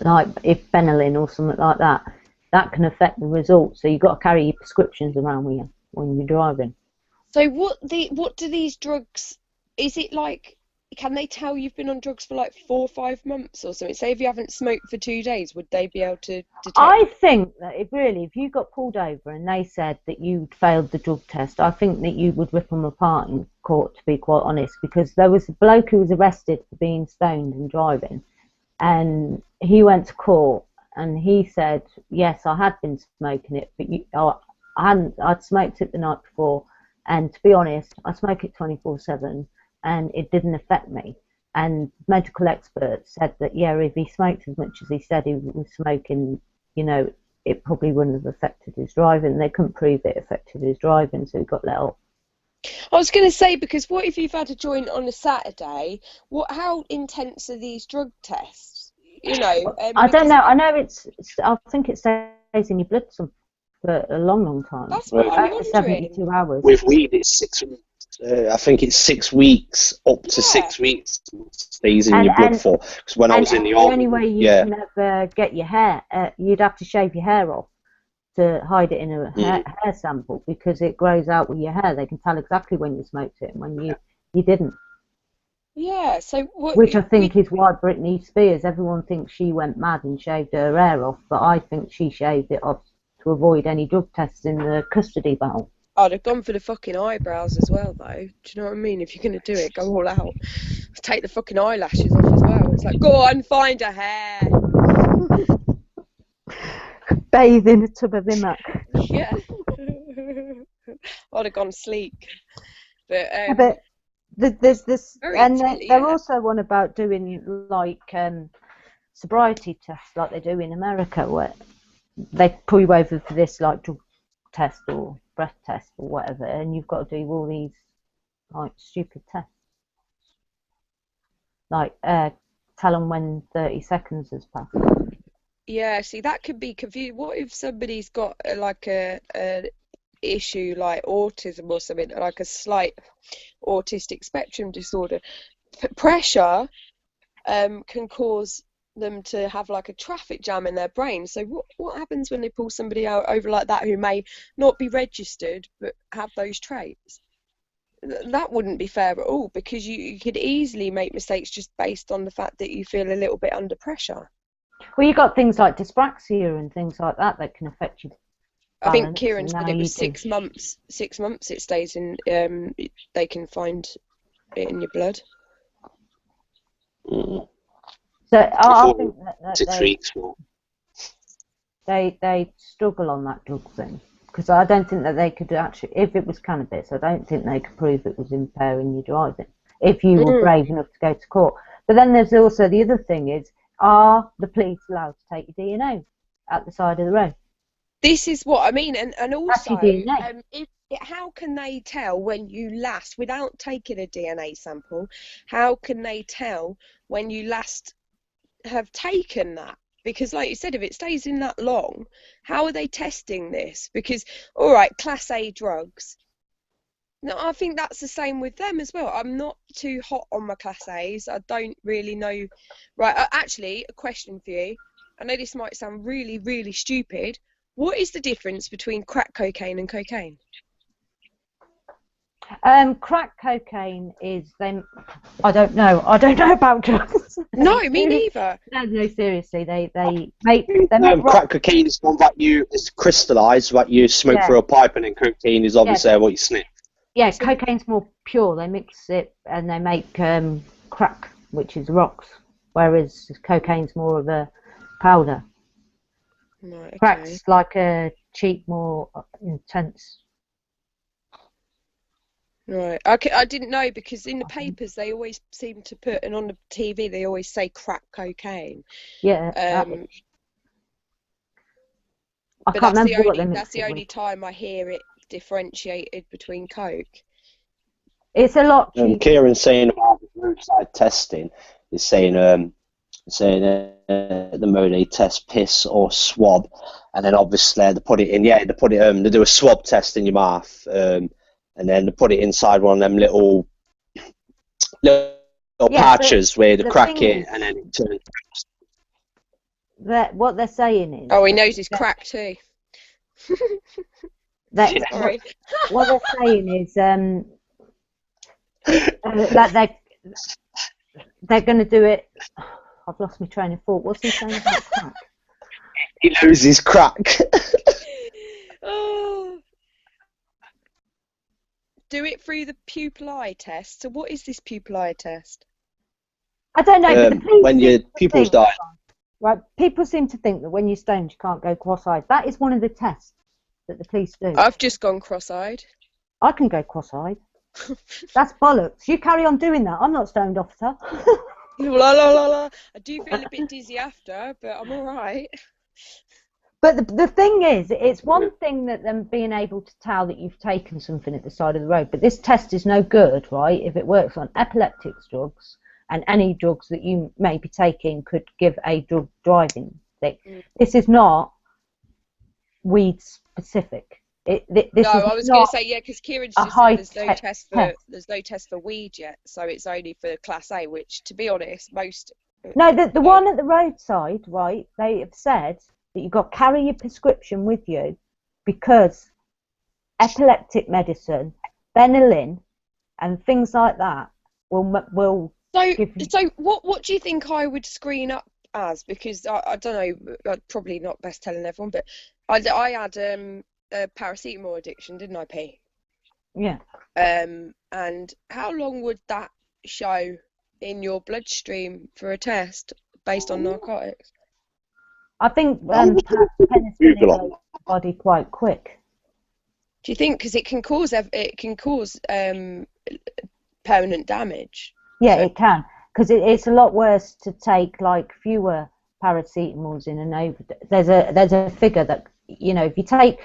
like, if Benylin or something like that, that can affect the results. So you've got to carry your prescriptions around with you when you're driving. So what do these drugs? Is it like? Can they tell you've been on drugs for like 4 or 5 months or something? Say if you haven't smoked for 2 days, would they be able to detect? I think that if you got pulled over and they said that you'd failed the drug test, I think that you would rip them apart in court, to be quite honest, because there was a bloke who was arrested for being stoned and driving, and he went to court and he said, yes, I had been smoking it, but I'd smoked it the night before, and to be honest, I smoke it 24/7. And it didn't affect me. And medical experts said that, yeah, if he smoked as much as he said he was smoking, you know, it probably wouldn't have affected his driving. They couldn't prove it affected his driving, so he got let off. I was going to say, because what if you've had a joint on a Saturday? How intense are these drug tests? You know, I don't know. I know I think it stays in your blood for a long time. That's what I'm wondering. 72 hours. With weed, it's 6 weeks. I think it's 6 weeks, up to 6 weeks stays in your blood for. Because when I was in the army, the only way you can ever get your hair, you'd have to shave your hair off to hide it in a hair sample, because it grows out with your hair. They can tell exactly when you smoked it and when you didn't. Yeah, so which I think is why Britney Spears, everyone thinks she went mad and shaved her hair off, but I think she shaved it off to avoid any drug tests in the custody battle. I'd have gone for the fucking eyebrows as well, though. Do you know what I mean? If you're going to do it, go all out. Take the fucking eyelashes off as well. It's like, go on, find a hair. Bathe in a tub of Vimac. Yeah. I'd have gone sleek. But there's this, and they're also one about doing, like, sobriety tests like they do in America, where they pull you over for this, like, drug test or breath test or whatever, and you've got to do all these like stupid tests, like tell them when 30 seconds has passed. Yeah, see, that could be confusing. What if somebody's got like a issue like autism or something, like a slight autistic spectrum disorder, pressure can cause them to have like a traffic jam in their brain. So what happens when they pull somebody out over like that who may not be registered but have those traits? That wouldn't be fair at all, because you could easily make mistakes just based on the fact that you feel a little bit under pressure. Well, you've got things like dyspraxia and things like that can affect you. I think Kieran said it was 6 months. 6 months it stays in. They can find it in your blood. So I think that 6 weeks. They struggle on that drug thing, because I don't think that they could actually, if it was cannabis, I don't think they could prove it was impairing your driving if you were brave enough to go to court. But then there's also the other thing is, are the police allowed to take your DNA at the side of the road? This is what I mean, and also, how can they tell when you last, without taking a DNA sample, how can they tell when you last have taken that? Because like you said, if it stays in that long, how are they testing this? Because, all right, Class A drugs, no, I think that's the same with them as well. I'm not too hot on my Class A's. I don't really know. Right, actually, a question for you. I know this might sound really, really stupid. What is the difference between crack cocaine and cocaine? Crack cocaine is them. I don't know about drugs. No, me neither. No, seriously, they make them. Crack cocaine is one that it's crystallized, what you smoke through a pipe, and then cocaine is obviously what you sniff. Yeah, cocaine's more pure. They mix it and they make crack, which is rocks, whereas cocaine's more of a powder. Right, okay. Crack's like a cheap, more intense. Right. Okay, I didn't know, because in the papers they always seem to put, and on the TV they always say crack cocaine. Yeah. I but can't remember what they mix that's the only time I hear it differentiated between coke. It's a lot cheaper. Kieran's saying about roadside testing is saying at the moment they test piss or swab, and then obviously they put it in. Yeah, they do a swab test in your mouth. And then they put it inside one of them little pouches where they crack it, and then it turns. What they're saying is. Oh, he knows he's crack too. Sorry. What they're saying is that they're going to do it. I've lost my train of thought. What's he saying about crack? He knows he's crack. Oh. Do it through the pupil eye test. So what is this pupil eye test? I don't know. When your pupils die. Right. People seem to think that when you're stoned, you can't go cross-eyed. That is one of the tests that the police do. I've just gone cross-eyed. I can go cross-eyed. That's bollocks. You carry on doing that. I'm not stoned, officer. La la la la. I do feel a bit dizzy after, but I'm all right. But the thing is, it's one thing that them being able to tell that you've taken something at the side of the road, but this test is no good, right? If it works on epileptic drugs, and any drugs that you may be taking could give a drug driving thing. This is not weed specific. I was going to say, yeah, because Kieran's just said there's no test for weed yet, so it's only for Class A, which, to be honest, most... No, the one at the roadside, right, they have said that you've got to carry your prescription with you, because epileptic medicine, Benylin, and things like that will So what do you think I would screen up as? Because I don't know, probably not best telling everyone, but I had a paracetamol addiction, didn't I, P? Yeah. And how long would that show in your bloodstream for a test based on narcotics? I think penicillin in the body quite quick. Do you think? Because it can cause permanent damage. Yeah, so it can, because it's a lot worse to take like fewer paracetamols in an overdose. There's a figure that, you know, if you take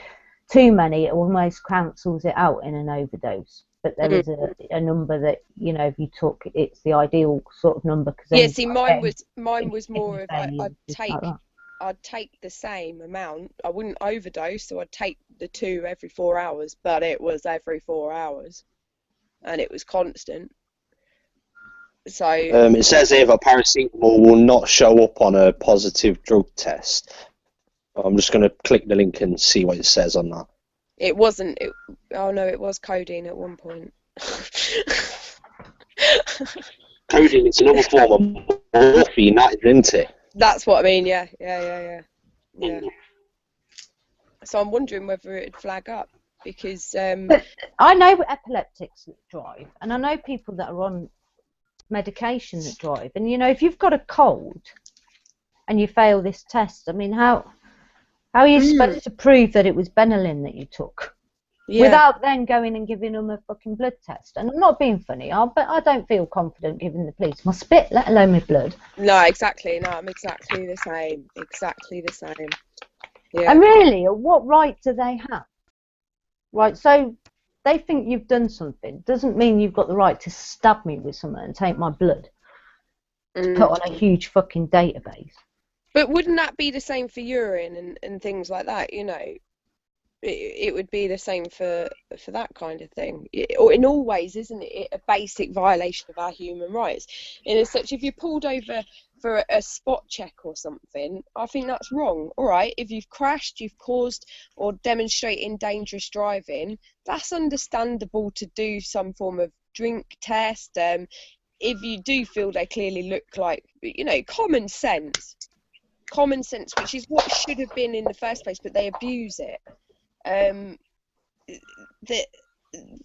too many, it almost cancels it out in an overdose. But there is a number that, you know, if you took, it's the ideal sort of number. Cause yeah, see, mine was more of I'd take the same amount. I wouldn't overdose, so I'd take the 2 every 4 hours, but it was every 4 hours, and it was constant. So it says here that paracetamol will not show up on a positive drug test. I'm just going to click the link and see what it says on that. it wasn't. Oh no, it was codeine at one point. Codeine, it's another form of morphine, that isn't it? That's what I mean. Yeah. So I'm wondering whether it'd flag up because But I know epileptics that drive, and I know people that are on medication that drive. And you know, if you've got a cold and you fail this test, I mean, how are you supposed to prove that it was Benylin that you took without then going and giving them a fucking blood test? And I'm not being funny, but I don't feel confident giving the police my spit, let alone my blood. No, exactly. No, I'm exactly the same. Exactly the same. Yeah. And really, what right do they have? Right, so they think you've done something. Doesn't mean you've got the right to stab me with something and take my blood to put on a huge fucking database. But wouldn't that be the same for urine and things like that? You know, it would be the same for that kind of thing. Or in all ways, isn't it a basic violation of our human rights? In as such, if you're pulled over for a spot check or something, I think that's wrong. All right, if you've crashed, you've caused or demonstrating dangerous driving, that's understandable to do some form of drink test. If you do feel they clearly look like, you know, common sense, which is what should have been in the first place, but they abuse it.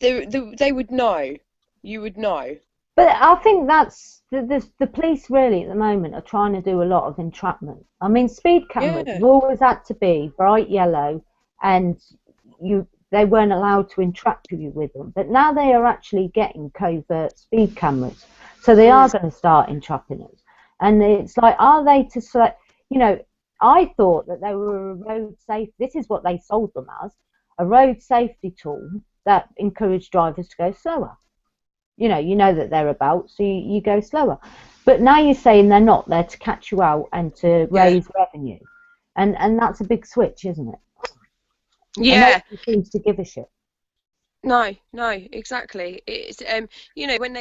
They would know. You would know. But I think that's the police really at the moment are trying to do a lot of entrapment. I mean, speed cameras have always had to be bright yellow, and they weren't allowed to entrap you with them. But now they are actually getting covert speed cameras, so they are going to start entrapping us. And it's like, are they to select? You know, I thought that they were a road safe. This is what they sold them as, a road safety tool that encouraged drivers to go slower. You know that they're about, so you go slower. But now you're saying they're not. They're to catch you out and to raise revenue. And that's a big switch, isn't it? Yeah. Nobody seems to give a shit. No, exactly. It's you know, when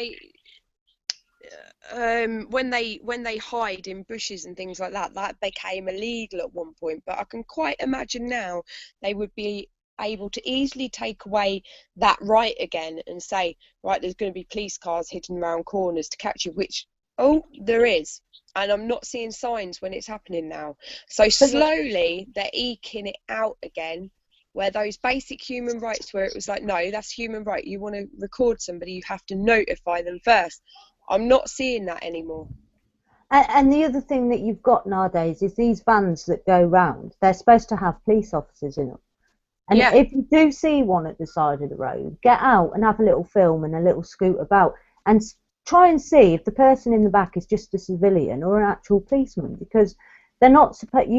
they hide in bushes and things like that, that became illegal at one point. But I can quite imagine now they would be able to easily take away that right again and say, right, there's going to be police cars hidden around corners to catch you, which there is, and I'm not seeing signs when it's happening now. So slowly they're eking it out again, where those basic human rights, where it was like, no, that's human right, you want to record somebody, you have to notify them first. I'm not seeing that anymore. And the other thing that you've got nowadays is these vans that go round, they're supposed to have police officers in them. And if you do see one at the side of the road, get out and have a little film and a little scoot about and try and see if the person in the back is just a civilian or an actual policeman, because they're not supposed.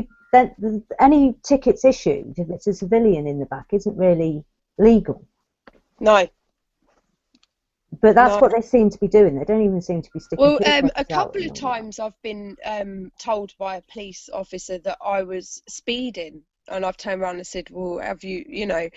Any tickets issued if it's a civilian in the back isn't really legal. No. But that's what they seem to be doing. They don't even seem to be sticking. Well, a couple of times I've been told by a police officer that I was speeding. And I've turned around and said, well, have you, you know,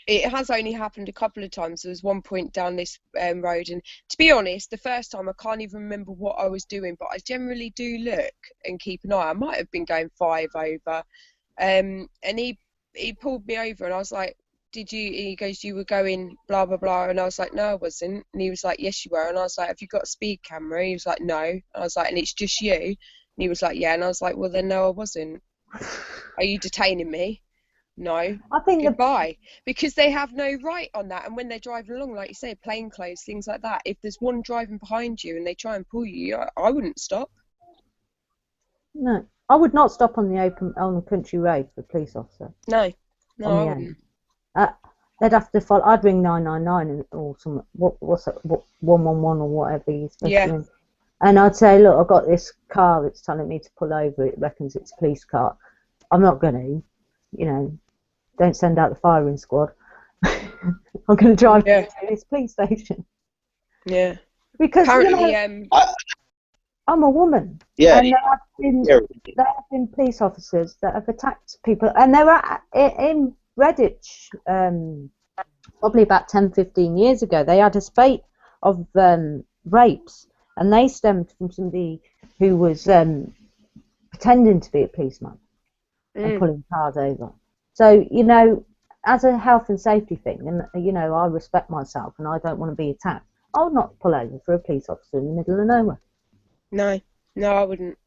it has only happened a couple of times. There was one point down this road. And to be honest, the first time I can't even remember what I was doing, but I generally do look and keep an eye. I might have been going 5 over. And he pulled me over and I was like, he goes, you were going blah, blah, blah. And I was like, no, I wasn't. And he was like, yes, you were. And I was like, have you got a speed camera? He was like, no. And I was like, and it's just you? And he was like, yeah. And I was like, well, then no, I wasn't. Are you detaining me? No. I think goodbye. Because they have no right on that. And when they're driving along, like you say, plainclothes, things like that, if there's one driving behind you and they try and pull you, I wouldn't stop. No. I would not stop on the country road for a police officer. No, I wouldn't. They'd have to follow. I'd ring 999 or some what's that, 111 or whatever you're supposed to ring. And I'd say, look, I've got this car that's telling me to pull over. It reckons it's a police car. I'm not going to, you know, don't send out the firing squad. I'm going to drive to this police station. Yeah. Because apparently, I'm a woman. Yeah. And there have been police officers that have attacked people, and they were in Redditch probably about 10, 15 years ago. They had a spate of rapes, and they stemmed from somebody who was pretending to be a policeman and pulling cars over. So, you know, as a health and safety thing, and, you know, I respect myself and I don't want to be attacked, I would not pull over for a police officer in the middle of nowhere. No, I wouldn't.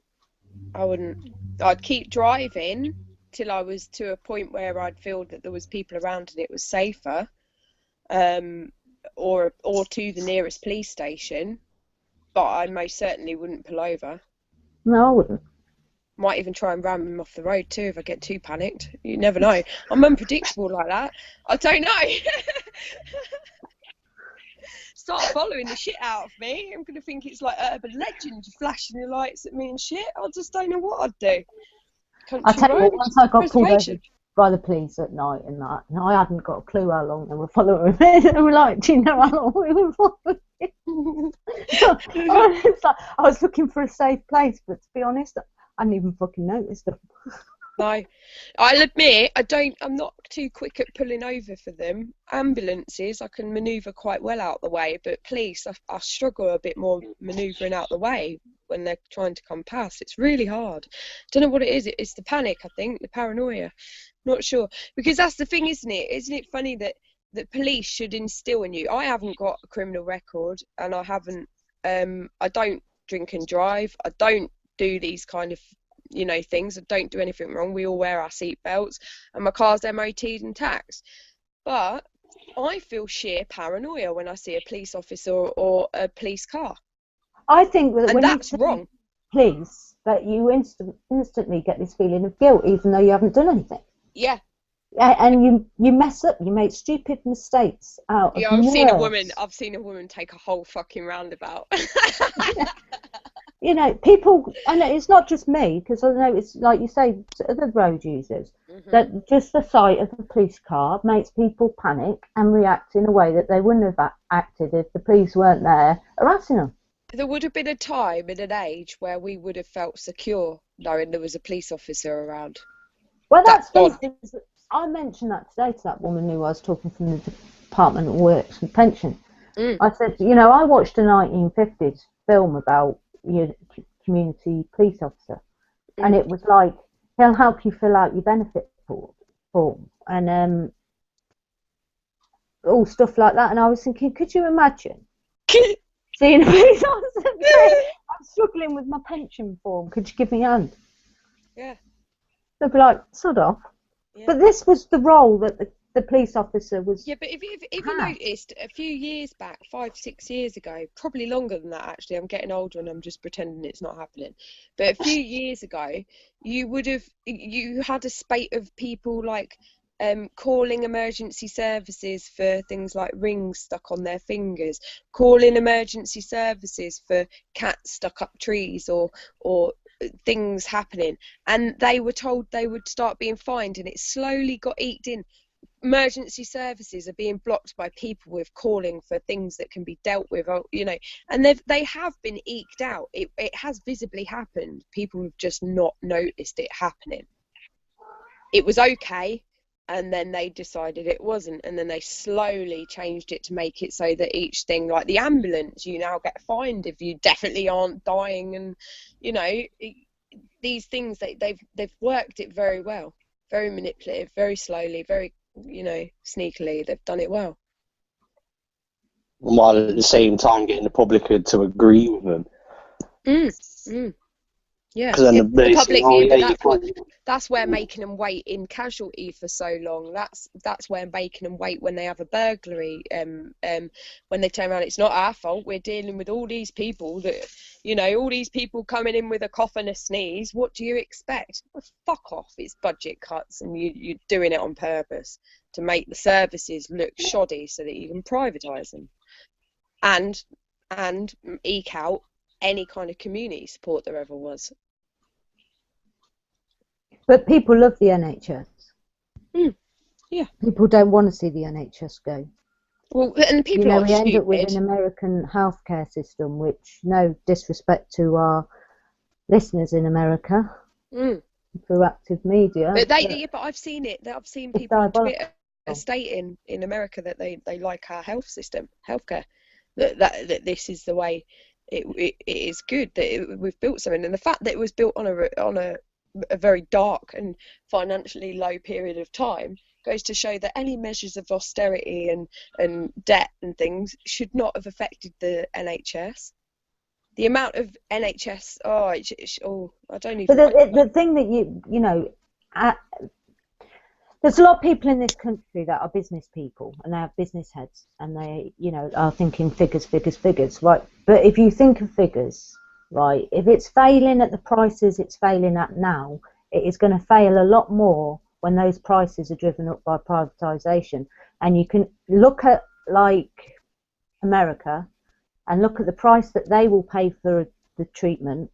I'd keep driving till I was to a point where I'd feel that there was people around and it was safer, or to the nearest police station. But I most certainly wouldn't pull over. No, I wouldn't. Might even try and ram him off the road too if I get too panicked. You never know. I'm unpredictable like that. I don't know. Start following the shit out of me. I'm gonna think it's like urban legend, flashing the lights at me and shit. I just don't know what I'd do. I tell you what, once I got pulled over by the police at night and that, and I hadn't got a clue how long they were following me. They were like, do you know how long we were following you? I was looking for a safe place, but to be honest, I hadn't even fucking noticed them. No, I'll admit I'm not too quick at pulling over for them. Ambulances I can manoeuvre quite well out the way, but police I struggle a bit more manoeuvring out the way when they're trying to come past. It's really hard. Don't know what it is. It's the panic, I think, the paranoia. Not sure, because that's the thing, isn't it? Isn't it funny that police should instill in you? I haven't got a criminal record, and I haven't. I don't drink and drive. I don't do these kind of, you know, things. I don't do anything wrong. We all wear our seat belts, and my car's MOT'd and taxed. But I feel sheer paranoia when I see a police officer or a police car. I think that and when that's you wrong. Police, that you instantly get this feeling of guilt, even though you haven't done anything. Yeah. And you mess up. You make stupid mistakes out of I've words. seen a woman take a whole fucking roundabout. You know, people, and it's not just me, because I know it's like you say, other road users, that just the sight of a police car makes people panic and react in a way that they wouldn't have acted if the police weren't there harassing them. There would have been a time in an age where we would have felt secure knowing there was a police officer around. Well, I mentioned that today to that woman who I was talking from the Department of Works and Pension. I said, you know, I watched a 1950s film about your community police officer, and it was like, he'll help you fill out your benefit form and all stuff like that. And I was thinking, could you imagine seeing a police officer say, I'm struggling with my pension form, could you give me a hand? Yeah. They'd be like, sod off. Yeah. But this was the role that the police officer was. Yeah, but if you noticed, a few years back, 5-6 years ago, probably longer than that actually, I'm getting older and I'm just pretending it's not happening, but a few years ago, you had a spate of people like calling emergency services for things like rings stuck on their fingers, calling emergency services for cats stuck up trees or things happening, and they were told they would start being fined, and it slowly got eked in. Emergency services are being blocked by people with calling for things that can be dealt with, you know, and they have been eked out. It has visibly happened. People have just not noticed it happening. It was okay, and then they decided it wasn't, and then they slowly changed it to make it so that each thing, like the ambulance, you now get fined if you definitely aren't dying, and you know, these things they've worked it very well, very manipulative, very slowly, very, you know, sneakily. They've done it well. While at the same time getting the public to agree with them. Yeah, the public that's where making them wait in casualty for so long. That's where making them wait when they have a burglary. When they turn around, it's not our fault. We're dealing with all these people that, you know, all these people coming in with a cough and a sneeze. What do you expect? Well, fuck off! It's budget cuts, and you're doing it on purpose to make the services look shoddy so that you can privatise them, and eke out any kind of community support there ever was. But people love the NHS. Yeah. People don't want to see the NHS go. Well, and people You know, are we end up with an stupid. American healthcare system, which, no disrespect to our listeners in America, Mm. through active media, But but yeah, but I've seen it. I've seen it's people on diabolical. Twitter stating in America that they like our health system, healthcare, that this is the way it is good, that we've built something, and the fact that it was built on a very dark and financially low period of time goes to show that any measures of austerity and debt and things should not have affected the NHS. The amount of NHS, I don't But even like. the thing that you know, uh, there's a lot of people in this country that are business people and they have business heads and they, you know, are thinking figures, figures, figures, right? But if you think of figures, right, if it's failing at the prices it's failing at now, it is going to fail a lot more when those prices are driven up by privatisation. And you can look at like America and look at the price that they will pay for the treatment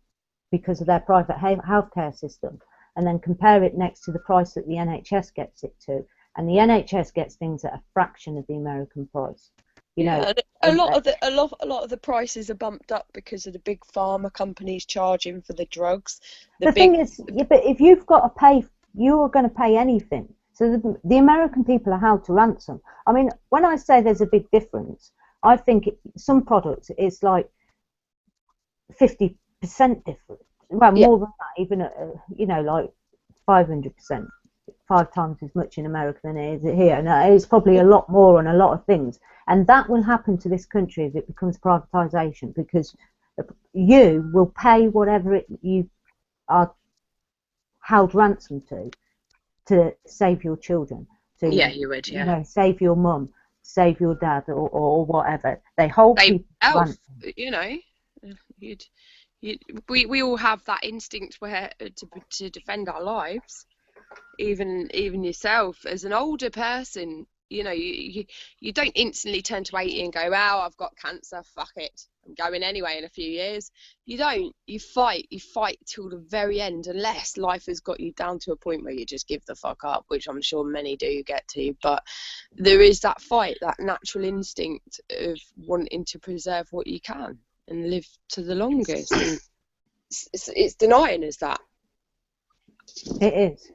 because of their private healthcare system, and then compare it next to the price that the NHS gets it to, and the NHS gets things at a fraction of the American price. You know, A lot of the prices are bumped up because of the big pharma companies charging for the drugs. The thing is, yeah, but if you've got to pay, you are going to pay anything. So the American people are held to ransom. I mean, when I say there's a big difference, I think some products it's like 50% different. Well, more than that, even you know, like 500%, 5 times as much in America than it is here. And it's probably a lot more on a lot of things. And that will happen to this country if it becomes privatisation, because you will pay whatever you are held ransom to save your children, to You would, you know, save your mum, save your dad, or whatever. They hold people ransom. You know, we all have that instinct where to defend our lives. Even yourself as an older person, you know, you don't instantly turn to 80 and go, "Wow, I've got cancer, fuck it, I'm going anyway in a few years." You don't. You fight till the very end, unless life has got you down to a point where you just give the fuck up, which I'm sure many do get to. But there is that fight, that natural instinct of wanting to preserve what you can and live to the longest. And it's denying us that. It is.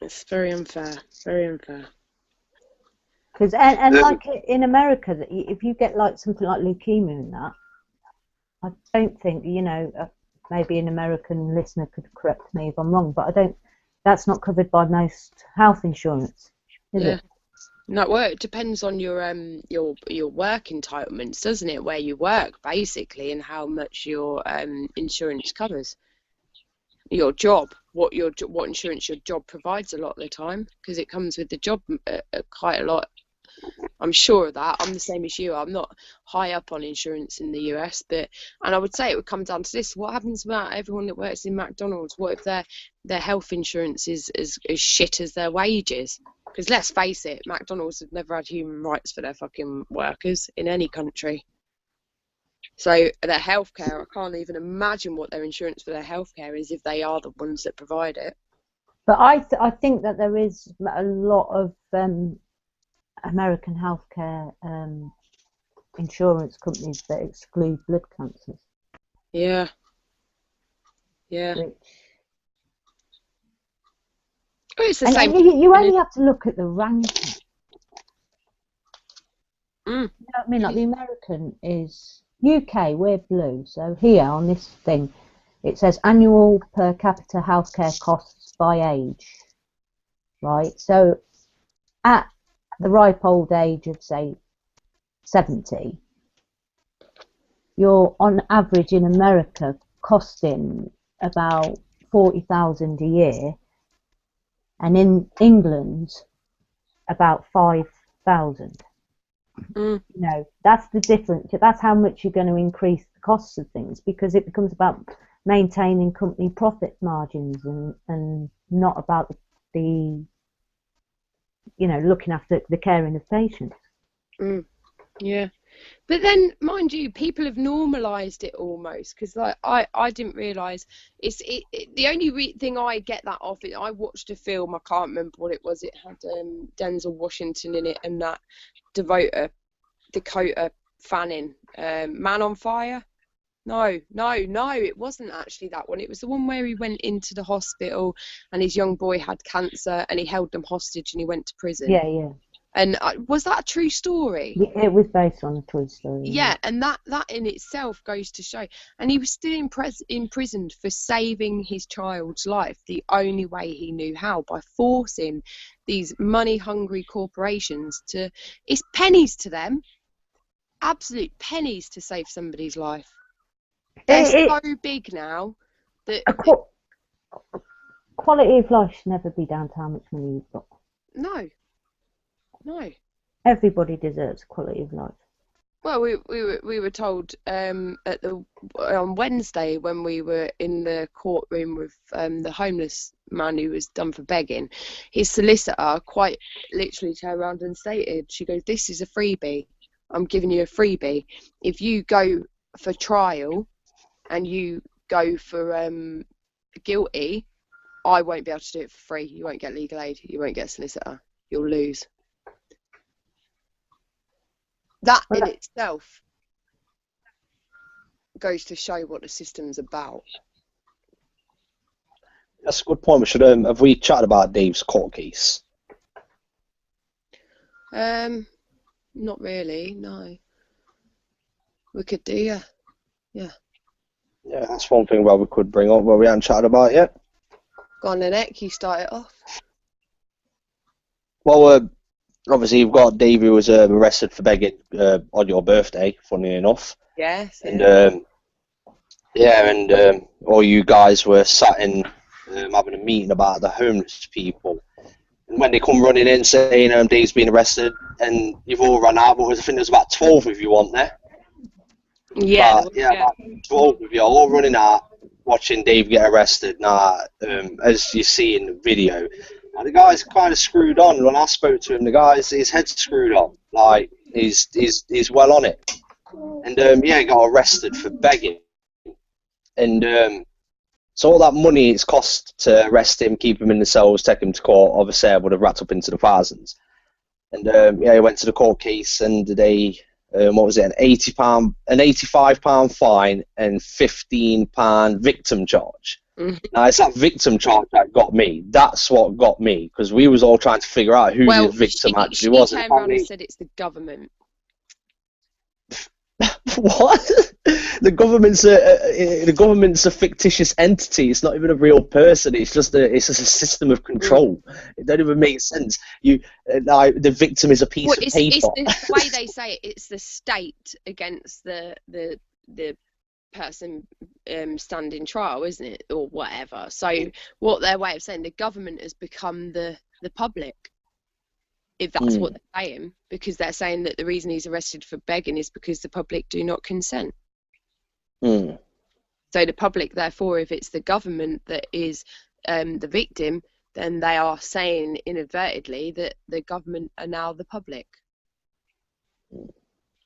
It's very unfair. Very unfair. Because and like in America, that if you get like something like leukemia and that, I don't think, you know, maybe an American listener could correct me if I'm wrong, but I don't. That's not covered by most health insurance, is it? No, well, it depends on your work entitlements, doesn't it? Where you work, basically, and how much your insurance covers. Your job, what insurance your job provides a lot of the time, because it comes with the job quite a lot. I'm sure of that. I'm the same as you. I'm not high up on insurance in the US, and I would say it would come down to this: what happens about everyone that works in McDonald's? What if their health insurance is as shit as their wages? Because let's face it, McDonald's have never had human rights for their fucking workers in any country. So their healthcare, I can't even imagine what their insurance for their healthcare is if they are the ones that provide it. But I think that there is a lot of American healthcare insurance companies that exclude blood cancers. Yeah. Yeah. Which, it's the same. And you only have to look at the ranking. You know what I mean? Like the American is UK, we're blue. So here on this thing, it says annual per capita healthcare costs by age. Right? So at the ripe old age of, say, 70, you're on average in America costing about 40,000 a year, and in England about 5,000. You know, that's the difference. That's how much you're going to increase the costs of things, because it becomes about maintaining company profit margins and not about the you know, looking after the caring of patients. Yeah. But then, mind you, people have normalised it almost, because like I didn't realise the only thing I get that off is I watched a film, I can't remember what it was. It had Denzel Washington in it and that Dakota Fanning, Man on Fire. No, it wasn't actually that one. It was the one where he went into the hospital and his young boy had cancer and he held them hostage and he went to prison. Yeah. And was that a true story? It was based on a true story. Yeah, and that in itself goes to show. And he was still imprisoned for saving his child's life the only way he knew how, by forcing these money-hungry corporations to... It's pennies to them. Absolute pennies to save somebody's life. They're so big now that... Quality of life should never be down to how much money you've got. No. Everybody deserves quality of life. Well, we were told on Wednesday when we were in the courtroom with the homeless man who was done for begging, his solicitor quite literally turned around and stated, she goes, "This is a freebie. I'm giving you a freebie. If you go for trial and you go for guilty, I won't be able to do it for free. You won't get legal aid. You won't get a solicitor. You'll lose." That in itself goes to show what the system's about. That's a good point. We should have we chatted about Dave's court case? Not really. No. We could do, yeah. Yeah, that's one thing we could bring up, but we haven't chatted about yet. Go on, then, Nick. You start it off. Well, obviously, you've got Dave who was arrested for begging on your birthday, funny enough. Yes. And all you guys were sat in having a meeting about the homeless people. And when they come running in saying Dave's been arrested, and you've all run out, but I think there's about 12 of you, weren't there? Yeah. About 12 of you all running out, watching Dave get arrested. Now, as you see in the video, the guy's kind of screwed on. When I spoke to him, his head's screwed on. Like, he's well on it. And, he got arrested for begging. And so all that money it's cost to arrest him, keep him in the cells, take him to court, obviously I would have wrapped up into the thousands. And, he went to the court case and they... what was it? An £85 fine and £15 victim charge. Mm-hmm. Now it's that victim charge that got me. That's what got me, because we was all trying to figure out who the victim actually was. She turned around and said it's the government. What? The government's a fictitious entity. It's not even a real person. It's just a system of control. It don't even make sense. The victim is a piece of paper. It's the way they say it. It's the state against the person standing trial, isn't it, or whatever? So what their way of saying the government has become the public. If that's what they're saying, because they're saying that the reason he's arrested for begging is because the public do not consent. So the public, therefore, if it's the government that is the victim, then they are saying inadvertently that the government are now the public.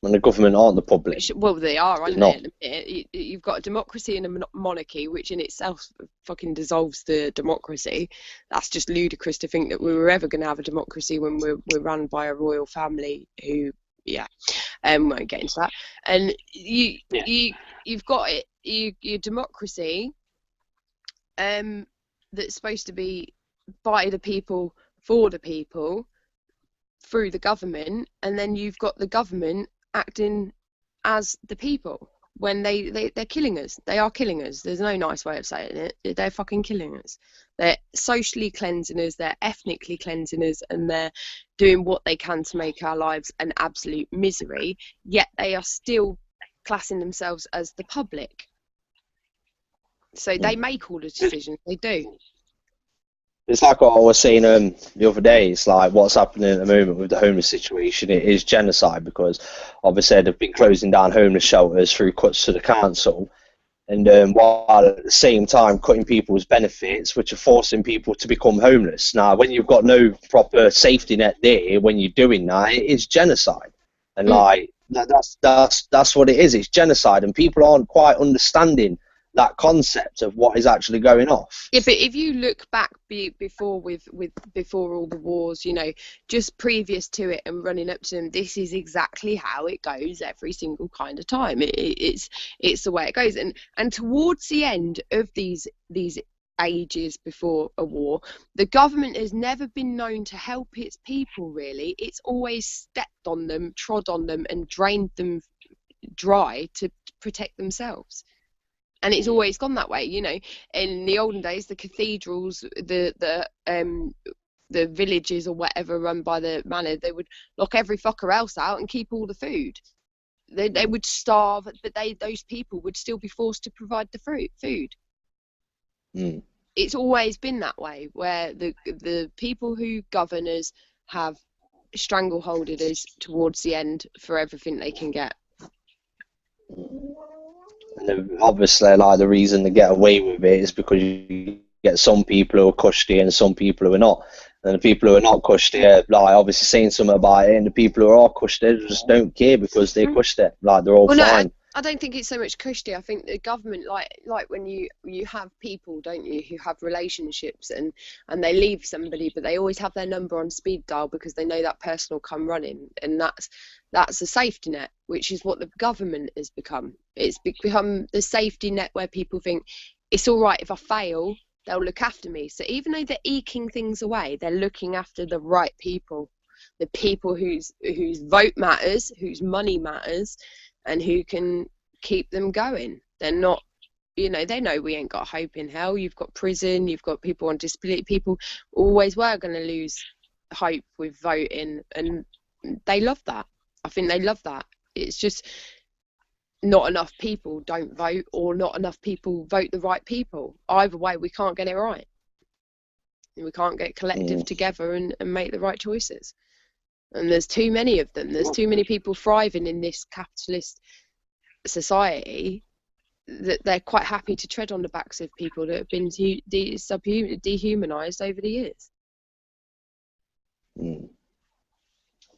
And the government aren't the public. Well, they are, aren't they? At the minute? You've got a democracy and a monarchy, which in itself fucking dissolves the democracy. That's just ludicrous to think that we were ever going to have a democracy when we're run by a royal family who, won't get into that. And you've got your democracy that's supposed to be by the people, for the people, through the government, and then you've got the government acting as the people when they're killing us. They are killing us. There's no nice way of saying it. They're fucking killing us. They're socially cleansing us, they're ethnically cleansing us, and they're doing what they can to make our lives an absolute misery, yet they are still classing themselves as the public. So they make all the decisions. They do. It's like what I was saying the other day. It's like what's happening at the moment with the homeless situation. It is genocide, because obviously they've been closing down homeless shelters through cuts to the council, and while at the same time cutting people's benefits, which are forcing people to become homeless. Now, when you've got no proper safety net there, when you're doing that, it is genocide. And like That's what it is. It's genocide, and people aren't quite understanding that concept of what is actually going off. Yeah, but if you look back before before all the wars, you know, just previous to it and running up to them, this is exactly how it goes every single kind of time. It's the way it goes, and towards the end of these ages before a war, the government has never been known to help its people, really. It's always stepped on them, trod on them, and drained them dry to protect themselves. And it's always gone that way, you know. In the olden days, the cathedrals, the villages or whatever run by the manor, they would lock every fucker else out and keep all the food. They would starve, but those people would still be forced to provide the food. Mm. It's always been that way, where the people who govern us have strangleholded us towards the end for everything they can get. And obviously, like, the reason they get away with it is because you get some people who are cushy and some people who are not. And the people who are not cushy are, like, obviously saying something about it, and the people who are cushy just don't care because they're cushy. Like, they're all fine. No, I don't think it's so much cushy. I think the government, like when you have people, don't you, who have relationships and they leave somebody, but they always have their number on speed dial because they know that person will come running, and that's a safety net, which is what the government has become. It's become the safety net where people think it's all right if I fail, they'll look after me. So even though they're eking things away, they're looking after the right people, the people whose vote matters, whose money matters, and who can keep them going. They're not, you know, they know we ain't got hope in hell. You've got prison, you've got people on disability. People always were going to lose hope with voting, and they love that. I think they love that. It's just not enough people don't vote, or not enough people vote the right people. Either way, we can't get it right. We can't get collective together and make the right choices. And there's too many of them. There's too many people thriving in this capitalist society that they're quite happy to tread on the backs of people that have been dehumanized over the years.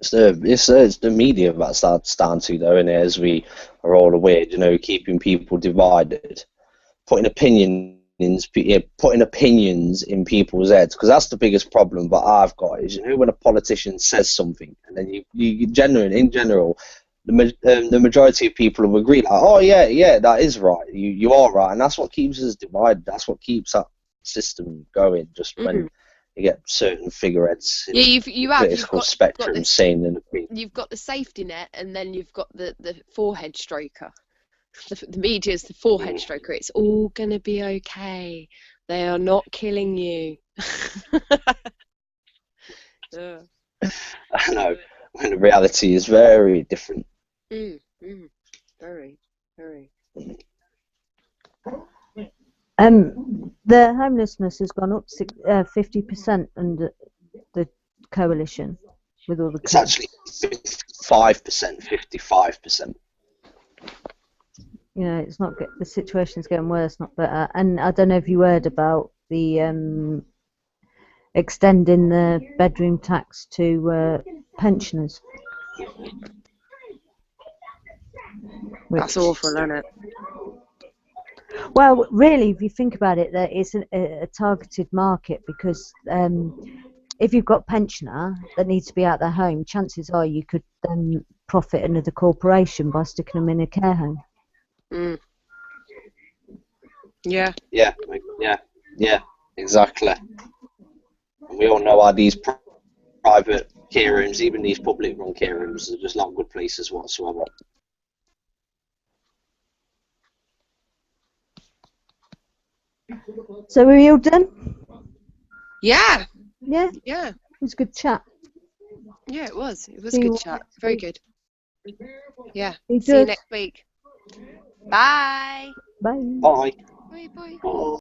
It's the media that's down to, though, and as we are all aware, you know, keeping people divided, putting opinions in people's heads, because that's the biggest problem that I've got is, you know, when a politician says something and then in general the majority of people will agree, like, oh yeah, that is right, you are right, and that's what keeps us divided. That's what keeps that system going. Just when you get certain figureheads in the political spectrum saying an opinion. You've got the safety net, and then you've got the forehead stroker. The media's the forehead stroker. It's all going to be okay. They are not killing you. I know, when the reality is very different. Very, very. The homelessness has gone up 50% under the coalition with all the. It's actually 55%. You know, it's not the situation's getting worse, not better. And I don't know if you heard about the extending the bedroom tax to pensioners. That's awful, isn't it? Well, really, if you think about it, that it's a targeted market, because if you've got a pensioner that needs to be out their home, chances are you could then profit another corporation by sticking them in a care home. Yeah, exactly. And we all know how these private care rooms, even these public run care rooms, are just not good places whatsoever. So are we all done? Yeah. It was a good chat. Yeah, it was a good chat. Very good. Yeah. See you next week. Bye. Bye. Bye. Bye. Bye.